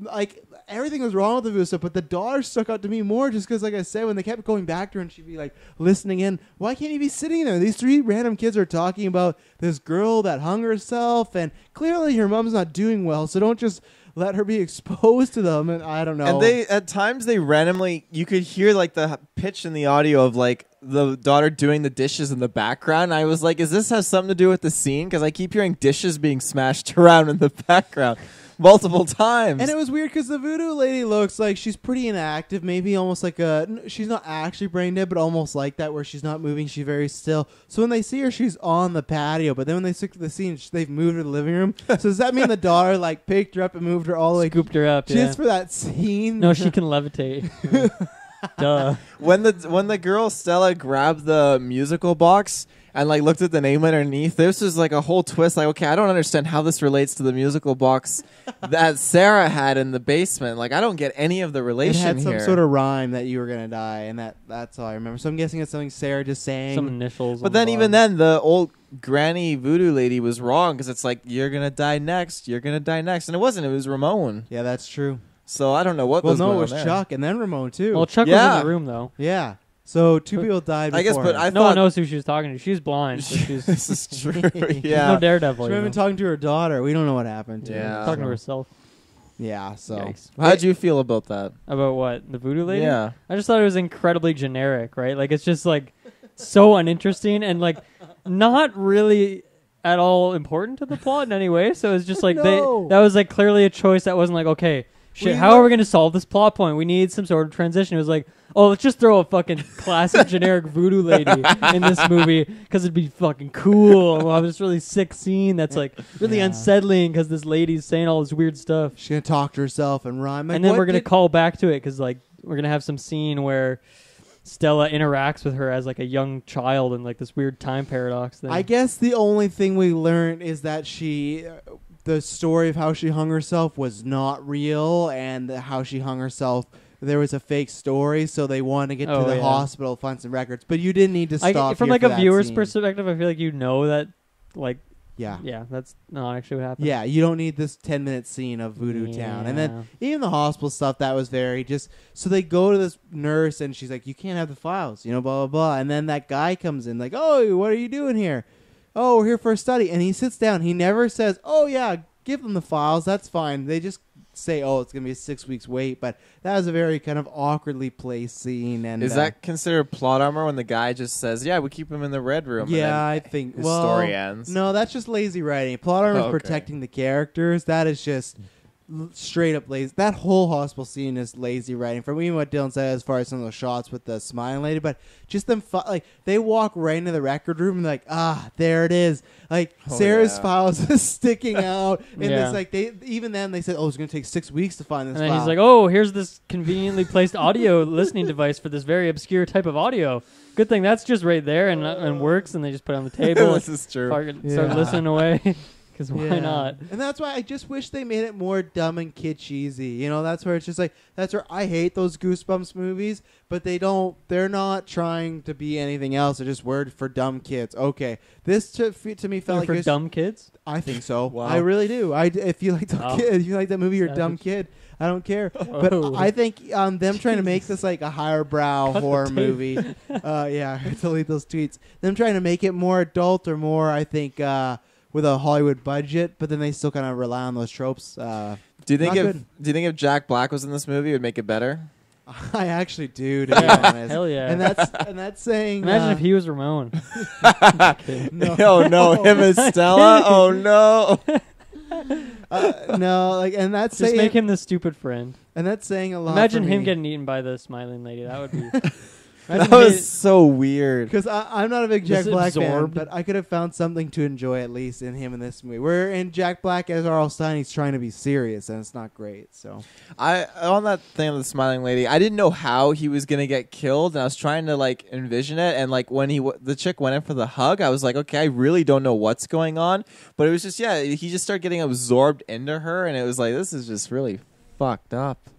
like everything was wrong with the voodoo stuff, but the daughter stuck out to me more just because, like I said, when they kept going back to her and she'd be like listening in, why can't you be sitting there? These three random kids are talking about this girl that hung herself, and clearly her mom's not doing well, so don't just let her be exposed to them. And I don't know. And at times they randomly, you could hear like the pitch in the audio of like the daughter doing the dishes in the background. I was like, "Is this has something to do with the scene?" Because I keep hearing dishes being smashed around in the background multiple times. And it was weird because the voodoo lady looks like she's pretty inactive, maybe almost like she's not actually brain dead, but almost like that, where she's not moving, she's very still. So when they see her, she's on the patio, but then when they stick to the scene, they've moved her to the living room. So does that mean the daughter like picked her up and moved her all the way? Scooped her up, Just for that scene? No, she can levitate. Duh. When the girl Stella grabbed the musical box and like looked at the name underneath, this was like a whole twist. Like, okay, I don't understand how this relates to the musical box that Sarah had in the basement. Like, I don't get any of the relation It had some here. sort of rhyme that you were gonna die, and that's all I remember. So I'm guessing it's something Sarah just saying. Some initials. But then even then, the old granny voodoo lady was wrong because it's like, you're gonna die next, you're gonna die next, and it wasn't. It was Ramon. Yeah, that's true. So I don't know what. Well, was no, going it was on there. Chuck and then Ramon too. Well, Chuck was Yeah. in the room though. Yeah. So two people died before I guess, but her. I No one thought knows who she was talking to. She's blind. So she's this is true. she's Yeah. no daredevil. She You might have know? been talking to her daughter. We don't know what happened to Yeah. her. Talking to so- herself. Yeah, so. Yikes. How'd you feel about that? About what? The voodoo lady? Yeah. I just thought it was incredibly generic, right? Like, it's just, like, so uninteresting and, like, not really at all important to the plot in any way. So it's just, like, No. that was, like, clearly a choice that wasn't like, okay, shit, We how were- are we going to solve this plot point? We need some sort of transition. It was like, oh, let's just throw a fucking classic generic voodoo lady in this movie because it'd be fucking cool. We'll have this really sick scene that's, like, really Yeah. unsettling because this lady's saying all this weird stuff. She's going to talk to herself and rhyme. Like, And then what we're going to did- call back to it because, like, we're going to have some scene where Stella interacts with her as, like, a young child and, like, this weird time paradox thing. I guess the only thing we learned is that the story of how she hung herself was not real, and how she hung herself, there was a fake story, so they wanted to get Oh, to the yeah. hospital, find some records. But you didn't need to stop from, here like, for a that viewer's scene. perspective, I feel like you know that, like, Yeah. yeah, that's not actually what happened. Yeah, you don't need this 10-minute scene of Voodoo Town. And Yeah. then even the hospital stuff, that was very just... So they go to this nurse, and she's like, you can't have the files, blah, blah, blah. And then that guy comes in like, oh, what are you doing here? Oh, we're here for a study. And he sits down. He never says, oh, yeah, give them the files. That's fine. They just say, oh, it's going to be a 6 weeks wait. But that was a very kind of awkwardly placed scene. And Is that considered plot armor when the guy just says, "Yeah, we keep him in the red room"? Yeah, I and then think... his well, story ends. No, that's just lazy writing. Plot armor is Okay. protecting the characters. That is just straight up lazy. That whole hospital scene is lazy writing. From even what Dylan said as far as some of those shots with the smiling lady, but just them like they walk right into the record room and they're like, there it is. Like Oh, Sarah's yeah. files is sticking out, and Yeah. it's like even then they said, it's going to take 6 weeks to find this. And then file. he's like, oh, here's this conveniently placed audio listening device for this very obscure type of audio. Good thing that's just right there and works, and they just put it on the table This and is true. start Yeah. listening away. Because why Yeah. not? And that's why I just wish they made it more dumb and kid cheesy. That's where it's just like, that's where I hate those Goosebumps movies, but they're not trying to be anything else. They're just word for dumb kids. Okay. This to me felt like For this- dumb kids? I think so. Wow. I really do. If you like Wow. if you like that movie, you're a dumb Savage. kid. I don't care. Whoa. But I think them trying to make this like a higher brow Cut the horror tape. movie. Yeah, delete those tweets. Them trying to make it more adult or more, I think, with a Hollywood budget, but then they still kind of rely on those tropes. Do you think Not if good. Do you think if Jack Black was in this movie, it would make it better? I actually do, to be Yeah. honest. Hell yeah. And that's saying. Imagine if he was Ramon. No. Oh no, him as Stella. Oh no. no, like, and that's Just saying. make him the stupid friend. And that's saying a lot. Imagine for him me. getting eaten by the smiling lady. That would be. That Imagine was so weird. Because I'm not a big Jack Just Black fan, absorbed. but I could have found something to enjoy at least in him in this movie. Where in Jack Black as R.L. Stein, he's trying to be serious, and it's not great. So I on that thing of the smiling lady, I didn't know how he was gonna get killed, and I was trying to like envision it. And like when the chick went in for the hug, I was like, okay, I really don't know what's going on. But it was just he just started getting absorbed into her, and it was like, this is just really fucked up.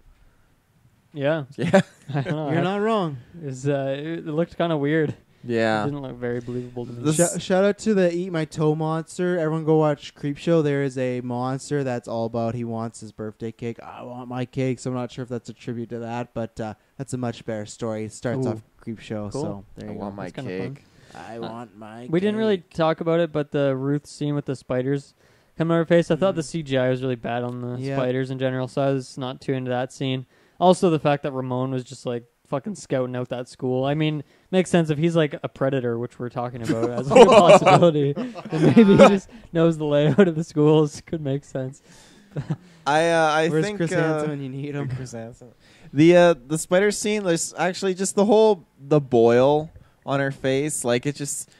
Yeah. Yeah, I don't know. you're not wrong. It looked kind of weird. It yeah. didn't look very believable to me. This- Shout out to the Eat My Toe monster. Everyone go watch Creepshow. There is a monster that's all about he wants his birthday cake. I want my cake. So I'm not sure if that's a tribute to that, but that's a much better story. It starts Ooh. off Creepshow. Cool. So there I you want go. my That's kinda fun. cake. I want my We didn't really talk about it, but the Ruth scene with the spiders coming out of her face, I thought the CGI was really bad on the Yeah. spiders in general, so I was not too into that scene. Also, the fact that Ramon was just like fucking scouting out that school. I mean, makes sense if he's like a predator, which we're talking about as like a possibility. Then maybe he just knows the layout of the schools. Could make sense. I Where's think Chris Hansen when you need him? Chris Hansen. The spider scene, there's actually just the boil on her face, like it just.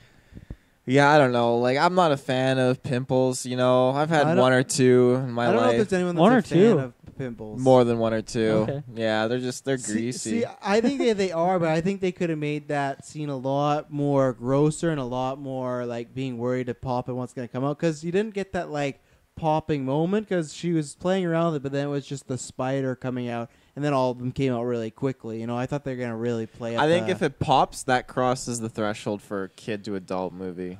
Yeah, I don't know. Like, I'm not a fan of pimples. You know, I've had one or two in my life. I don't know if there's anyone that's One or a fan two? of pimples. More than one or two. Okay. Yeah, they're greasy. See, I think they are, but I think they could have made that scene a lot more grosser and a lot more like being worried to pop and what's going to come out, because you didn't get that like popping moment because she was playing around with it, but then it was just the spider coming out, and then all of them came out really quickly. You know, I thought they were going to really play up I think if it pops, that crosses the threshold for a kid to adult movie.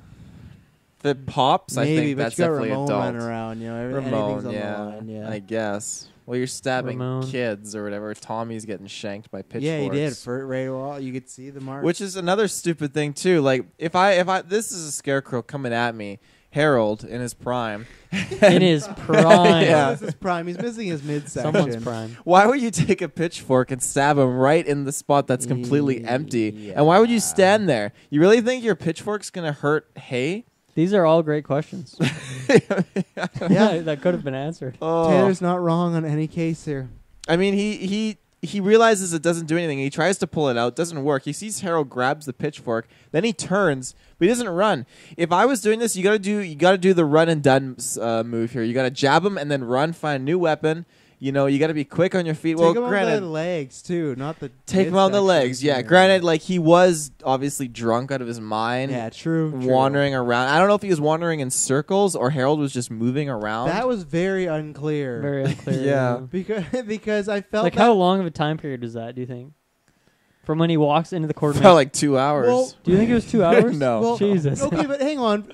If it pops, maybe, I think but that's you got definitely Ramon adult. running around, you know, anything's Ramon, on yeah, the line, yeah. I guess. Well, you're stabbing Ramon. kids or whatever. Tommy's getting shanked by pitchforks. Yeah, he did. For right, well, you could see the mark. Which is another stupid thing too. Like if I this is a scarecrow coming at me, Harold in his prime. In his prime. Yeah. This is prime. He's missing his midsection. Someone's prime. Why would you take a pitchfork and stab him right in the spot that's completely empty? And why would you stand there? You really think your pitchfork's gonna hurt hay? These are all great questions. Yeah. That could have been answered. Oh. Taylor's not wrong on any case here. I mean, he realizes it doesn't do anything. He tries to pull it out, doesn't work. He sees Harold grabs the pitchfork, then he turns, but he doesn't run. If I was doing this, you gotta do the run and done move here. You gotta jab him and then run, find a new weapon. You know, you got to be quick on your feet. Take well, him granted, on the legs too, not the take him on the midsection. legs. Yeah, granted, like he was obviously drunk out of his mind. Yeah, true. Wandering around. I don't know if he was wandering in circles or Harold was just moving around. That was very unclear. Very unclear. Yeah. because I felt Like, that, how long of a time period is that, do you think? From when he walks into the court. felt like 2 hours. Well, Do you think it was 2 hours? No. Well, Jesus. Okay, but hang on.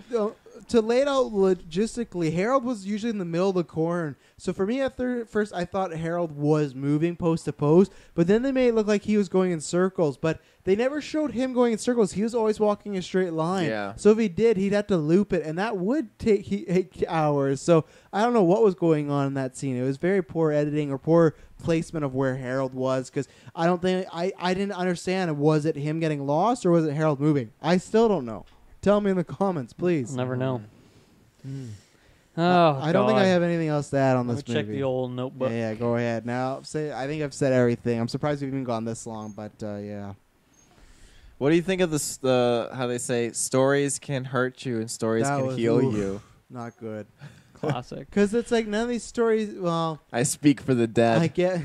To lay it out logistically, Harold was usually in the middle of the corner. So for me, at first, I thought Harold was moving post to post, but then they made it look like he was going in circles. But they never showed him going in circles. He was always walking a straight line. Yeah. So if he did, he'd have to loop it, and that would take hours. So I don't know what was going on in that scene. It was very poor editing or poor placement of where Harold was, because I don't think I didn't understand. Was it him getting lost or was it Harold moving? I still don't know. Tell me in the comments, please. I'll never know. I don't think I God. have anything else to add on Let this me check movie. the old notebook. Yeah, go ahead. Now, I think I've said everything. I'm surprised we've even gone this long, but yeah. What do you think of the how they say stories can hurt you and stories That can was- heal oof. you? Not good. Classic. Because it's like none of these stories, well, I speak for the dead. I get...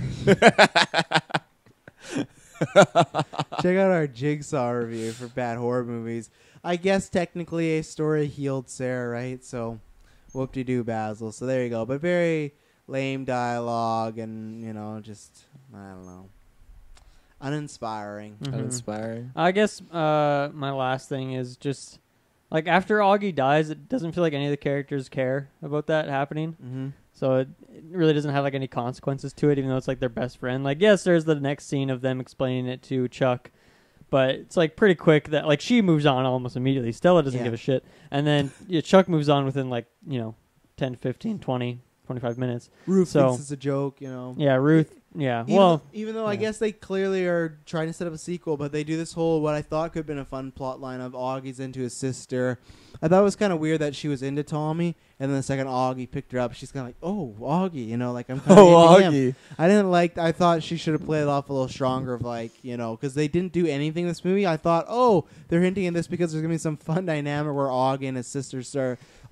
Check out our Jigsaw review for bad horror movies. I guess technically a story healed Sarah, right? So, whoop-de-doo, Basil. So there you go. But very lame dialogue and, you know, just, I don't know. Uninspiring. Mhm. Uninspiring. I guess my last thing is just, like, after Augie dies, it doesn't feel like any of the characters care about that happening. Mm-hmm. So it really doesn't have like any consequences to it, even though it's like their best friend. Like, yes, there's the next scene of them explaining it to Chuck, but it's like pretty quick that like she moves on almost immediately. Stella doesn't Yeah. give a shit. And then Chuck moves on within like, 10, 15, 20, 25 minutes. Ruth So- thinks it's a joke, you know. Yeah, Ruth. Yeah. Even though I yeah. guess they clearly are trying to set up a sequel, but they do this whole what I thought could have been a fun plot line of Augie's into his sister. I thought it was kind of weird that she was into Tommy, and then the second Augie picked her up, she's kind of like, "Oh, Augie," you know, like I'm kind of into him. I thought she should have played it off a little stronger, of like, you know, because they didn't do anything in this movie. I thought, oh, they're hinting at this because there's gonna be some fun dynamic where Augie and his sister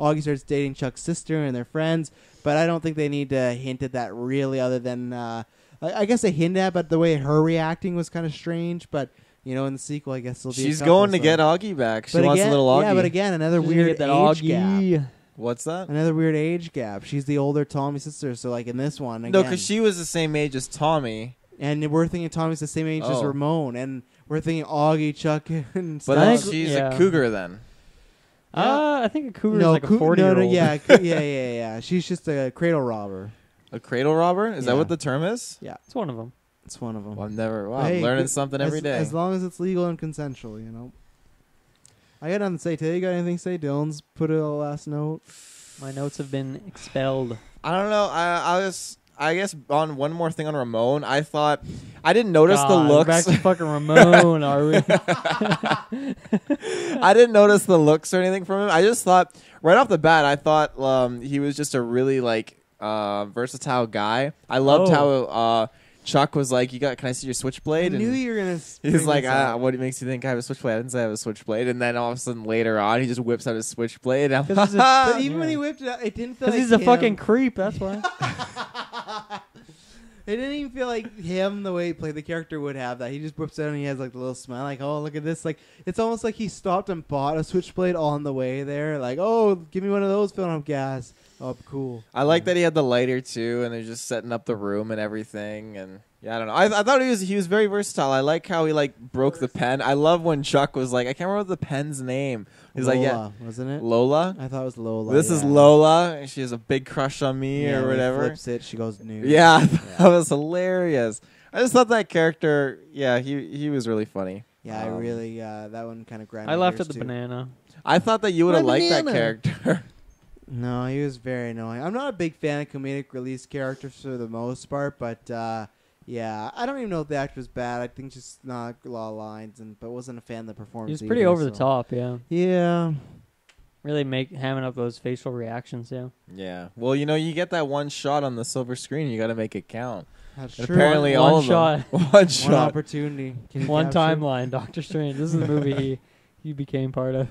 Augie starts dating Chuck's sister and they're friends, but I don't think they need to hint at that really, other than. I guess they hinted at, but the way her reacting was kind of strange. But you know, in the sequel, I guess there'll be. She's a couple, going to so. get Augie back. She But wants again, a little Augie. Yeah, but again, another She's gonna weird get that age Augie. gap. What's that? Another weird age gap. She's the older Tommy sister, so like in this one, again, No, because she was the same age as Tommy. and we're thinking Tommy's the same age as Oh. Ramon, and we're thinking Augie, Chuck, and But stuff. then think- she's yeah. a cougar then. I think a cougar is like a Coo- 40-year-old. yeah. She's just a cradle robber. A cradle robber? Is that Yeah. what the term is? Yeah, It's one of them. it's one of them. Well, wow, Hey, I'm learning good- something every day. As long as it's legal and consensual, you know. I got nothing to say. Today, you got anything to say? Dylan's put a last note. My notes have been expelled. I don't know. I guess on one more thing on Ramon, I thought I didn't notice the God, looks. Back to fucking Ramon, are we? I didn't notice the looks or anything from him. I just thought right off the bat, I thought he was just a really like versatile guy. I loved how Chuck was like, "Can I see your switchblade?" I knew And you were gonna. he's like, "What makes you think I have a switchblade? I didn't say I have a switchblade." And then all of a sudden later on, he just whips out his switchblade. And But even when he whipped it out, it didn't feel like Because he's a him. fucking creep. That's why. It didn't even feel like him the way he played the character would have that. He just whips out and he has like the little smile, like, "Oh, look at this!" Like it's almost like he stopped and bought a switchblade on the way there. Like, "Oh, give me one of those, filling up gas." Oh, cool. I like that he had the lighter too, and they're just setting up the room and everything. And yeah, I don't know. I thought he was very versatile. I like how he like broke the pen. I love when Chuck was like, I can't remember the pen's name. He's like, yeah, wasn't it? Lola. I thought it was Lola. This is Lola. And she has a big crush on me Yeah, or when he whatever. flips it, she goes nude. Yeah, that was hilarious. I just thought that character. Yeah, he was really funny. Yeah, I really that one kind of grinded. I laughed at gears, the too. banana. I thought that you would have My liked that banana. character. No, he was very annoying. I'm not a big fan of comedic release characters for the most part, but yeah, I don't even know if the actor was bad. I think just not a lot of lines, but wasn't a fan of the performance. He was pretty either, over the so. top. Yeah. Yeah. Really hamming up those facial reactions. Yeah. Yeah. Well, you get that one shot on the silver screen. You got to make it count. That's And true. apparently, One all of shot. them. One One shot. opportunity. Can you One capture? timeline. Doctor Strange. This is the movie he became part of.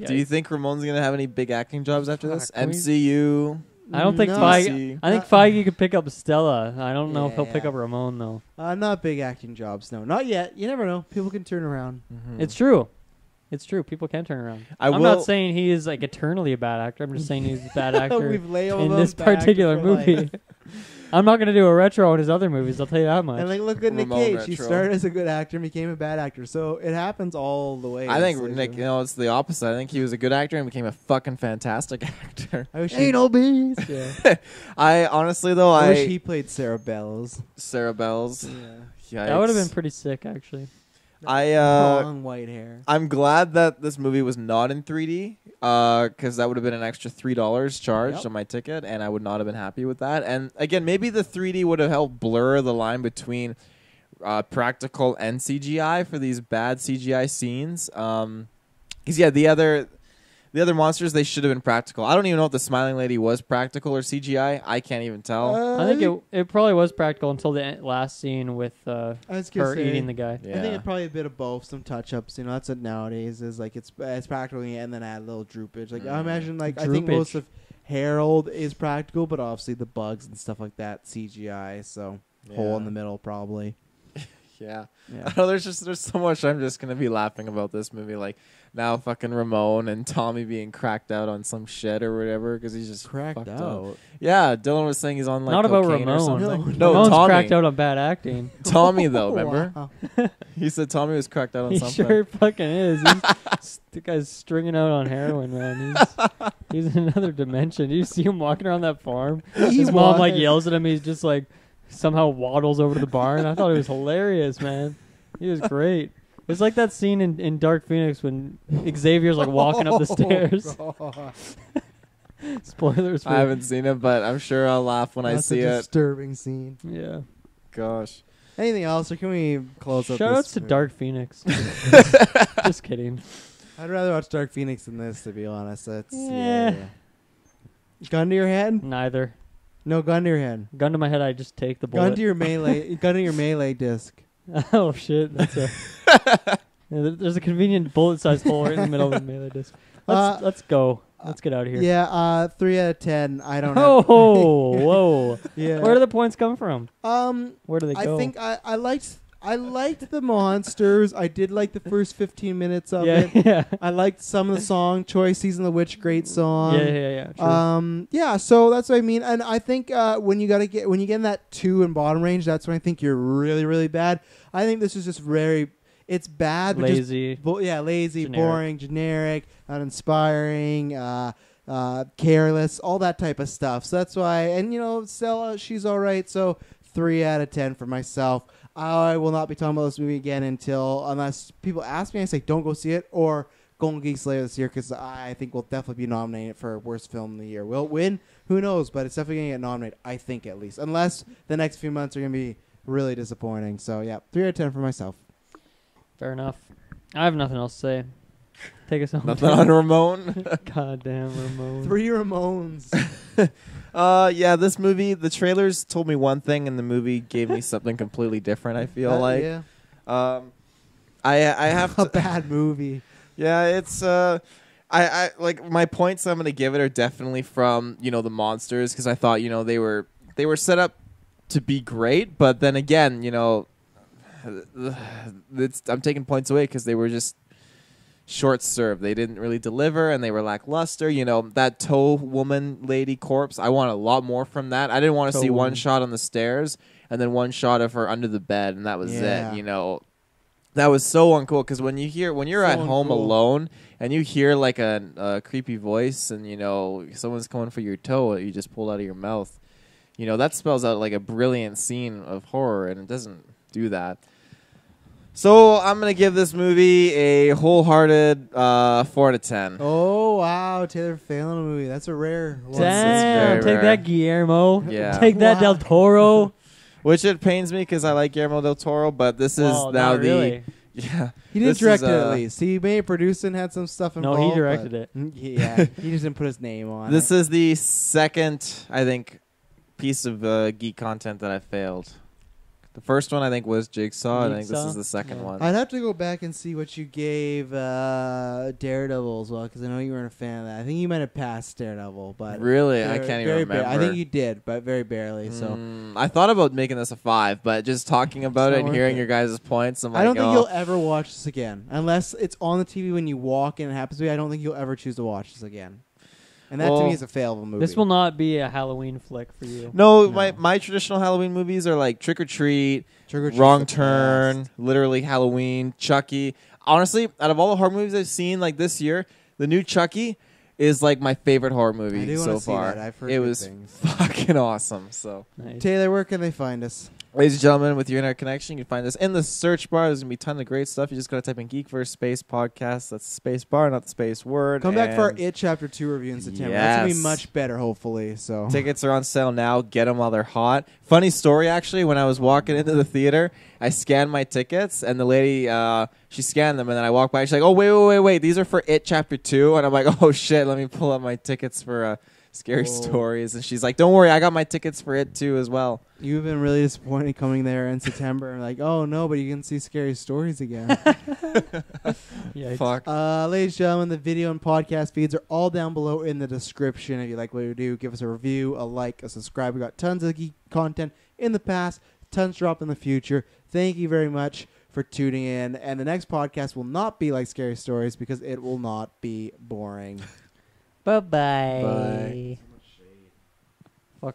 Do you think Ramon's gonna have any big acting jobs after this? Fuck, we- MCU. I don't think No. Feige. I think Uh, Feige could pick up Stella. I don't know if he'll pick Yeah. up Ramon though. Not big acting jobs. No, not yet. You never know. People can turn around. It's true. It's true. People can turn around. I'm will- not saying he is like eternally a bad actor. I'm just saying he's a bad actor We've labeled in him this bad actor particular for movie. life. I'm not gonna do a retro on his other movies. I'll tell you that much. And like, look at Nick Ramon Cage. He retro. started as a good actor and became a bad actor. So it happens all the way. I think It's Nick. like- It's the opposite. I think he was a good actor and became a fucking fantastic actor. I wish Ain't no beast. Yeah. I honestly though, I wish he played Sarah Bells. Sarah Bells. Yeah. That would have been pretty sick, actually. Long white hair. I'm glad that this movie was not in 3D, because that would have been an extra $3 charged Yep. on my ticket, and I would not have been happy with that. And again, maybe the 3D would have helped blur the line between practical and CGI for these bad CGI scenes. Because yeah, the other monsters, they should have been practical. I don't even know if the smiling lady was practical or CGI. I can't even tell. I think it probably was practical until the last scene with I was gonna her say, eating the guy. Yeah. I think it's probably a bit of both, some touch-ups. You know, that's what nowadays is like. It's practical and then add a little droopage. Like I imagine, like I think Droopage. most of Harold is practical, but obviously the bugs and stuff like that CGI. So hole in the middle probably. Yeah. Yeah. I know there's so much I'm just gonna be laughing about this movie. Like now, fucking Ramon and Tommy being cracked out on some shit or whatever because he's just Cracked fucked out. Up. Yeah, Dylan was saying he's on like Not about cocaine or Ramon. something. No, Ramon's Tommy. cracked out on bad acting. Tommy though, remember? Wow. He said Tommy was cracked out on He something. sure fucking is. The guy's stringing out on heroin, man. He's in another dimension. Do you see him walking around that farm? His mom like yells at him. He's just like somehow waddles over to the barn. I thought it was hilarious, man. He was great. It's like that scene in Dark Phoenix when Xavier's like walking up the stairs. Spoilers. For I haven't seen it, but I'm sure I'll laugh when I That's see a it. disturbing scene. Yeah. Gosh. Anything else, or can we close up? Shout this outs to movie? Dark Phoenix. Just kidding. I'd rather watch Dark Phoenix than this, to be honest. That's Yeah. Gun to your head? Neither. No, gun to your head. Gun to my head, I just take the bullet. Gun to your melee. Gun to your melee disc. Oh shit! That's a. Yeah, there's a convenient bullet-sized hole right in the middle of the melee disc. Let's go. Let's get out of here. Yeah, 3 out of 10. I don't Oh, have. whoa! Yeah. Where do the points come from? Where do they I go? think I liked the monsters. I did like the first 15 minutes of yeah, it. yeah, I liked some of the song choice. Season of the Witch, great song. yeah. True. Yeah, so that's what I mean, and I think when you get in that 2 and bottom range, that's when I think you're really, really bad. I think this is just it's bad, but Lazy. lazy, Generic. boring, generic, uninspiring, careless, all that type of stuff. So that's why, and Stella, she's all right. So 3 out of 10 for myself. I will not be talking about this movie again unless people ask me. I say don't go see it, or Golden Geeks later this year because I think we'll definitely be nominated for worst film of the year. Will it win? Who knows? But it's definitely going to get nominated, I think, at least. Unless the next few months are going to be really disappointing. So, yeah, 3 out of 10 for myself. Fair enough. I have nothing else to say. Take us home. Nothing on Ramon. Goddamn Ramon. 3 Ramones. Yeah, this movie, the trailers told me one thing, and the movie gave me something completely different. I feel like. Yeah. I have A to, bad movie. yeah, it's I like my points I'm gonna give it are definitely from the monsters because I thought they were set up to be great, but then again I'm taking points away because they were just short served. They didn't really deliver, and they were lackluster. That toe woman lady corpse. I want a lot more from that. I didn't want to see one shot on the stairs and then one shot of her under the bed, and that was it. That was so uncool because when you're at home alone and you hear like a creepy voice and someone's coming for your toe that you just pulled out of your mouth, that spells out like a brilliant scene of horror, and it doesn't do that. So I'm gonna give this movie a wholehearted 4 out of 10. Oh, wow. Taylor failing a movie. That's a rare one. Damn, take rare. that, Guillermo. Yeah. Take that, Del Toro. Which it pains me because I like Guillermo del Toro, but this is Well, now not really. yeah. He did This direct is, it at least. He may have produced and had some stuff No, involved. he directed but- it. Yeah, he just didn't put his name on This it. is the second, I think, piece of geek content that I failed. The first one I think was Jigsaw. I think this Jigsaw? is the second Yeah. one. I'd have to go back and see what you gave Daredevil as well, because I know you weren't a fan of that. I think you might have passed Daredevil, but Really, I very- can't even very remember. I think you did, but very barely. So I thought about making this a 5, but just talking about It's it not and hearing worth it. your guys' points, I'm like, I don't think oh. you'll ever watch this again, unless it's on the TV when you walk and it happens to be. I don't think you'll ever choose to watch this again, and that to Well, me is a fail of a movie. This will not be a Halloween flick for you. No, No. my traditional Halloween movies are like Trick or Treat, Trick or Treat's Wrong the Turn, best. literally Halloween, Chucky. Honestly, out of all the horror movies I've seen like this year, the new Chucky is like my favorite horror I movie do so wanna see far. that. I've heard It good was things. fucking awesome. So, Nice. Taylor, where can they find us? ladies and gentlemen, with your internet connection, you can find us in the search bar. There's gonna be a ton of great stuff. You just gotta type in Geekverse Space Podcast. That's space bar, not the space word. Come back for our And It Chapter 2 review in September. That's going to Yes. be much better, hopefully. So Tickets are on sale now. Get them while they're hot. Funny story, actually. When I was walking into the theater, I scanned my tickets, and the lady, she scanned them, and then I walked by, and she's like, "Oh, wait. These are for It Chapter 2. And I'm like, "Oh shit, let me pull up my tickets for Scary Whoa. Stories." And she's like, "Don't worry, I got my tickets for It too as well." You've been really disappointed coming there in September. Like, oh, no, but you can see Scary Stories again. Yikes. Fuck. Ladies and gentlemen, the video and podcast feeds are all down below in the description. If you like what we do, give us a review, a like, a subscribe. We got tons of geek content in the past, tons dropped in the future. Thank you very much for tuning in. And the next podcast will not be like Scary Stories because it will not be boring. Bye-bye. Bye.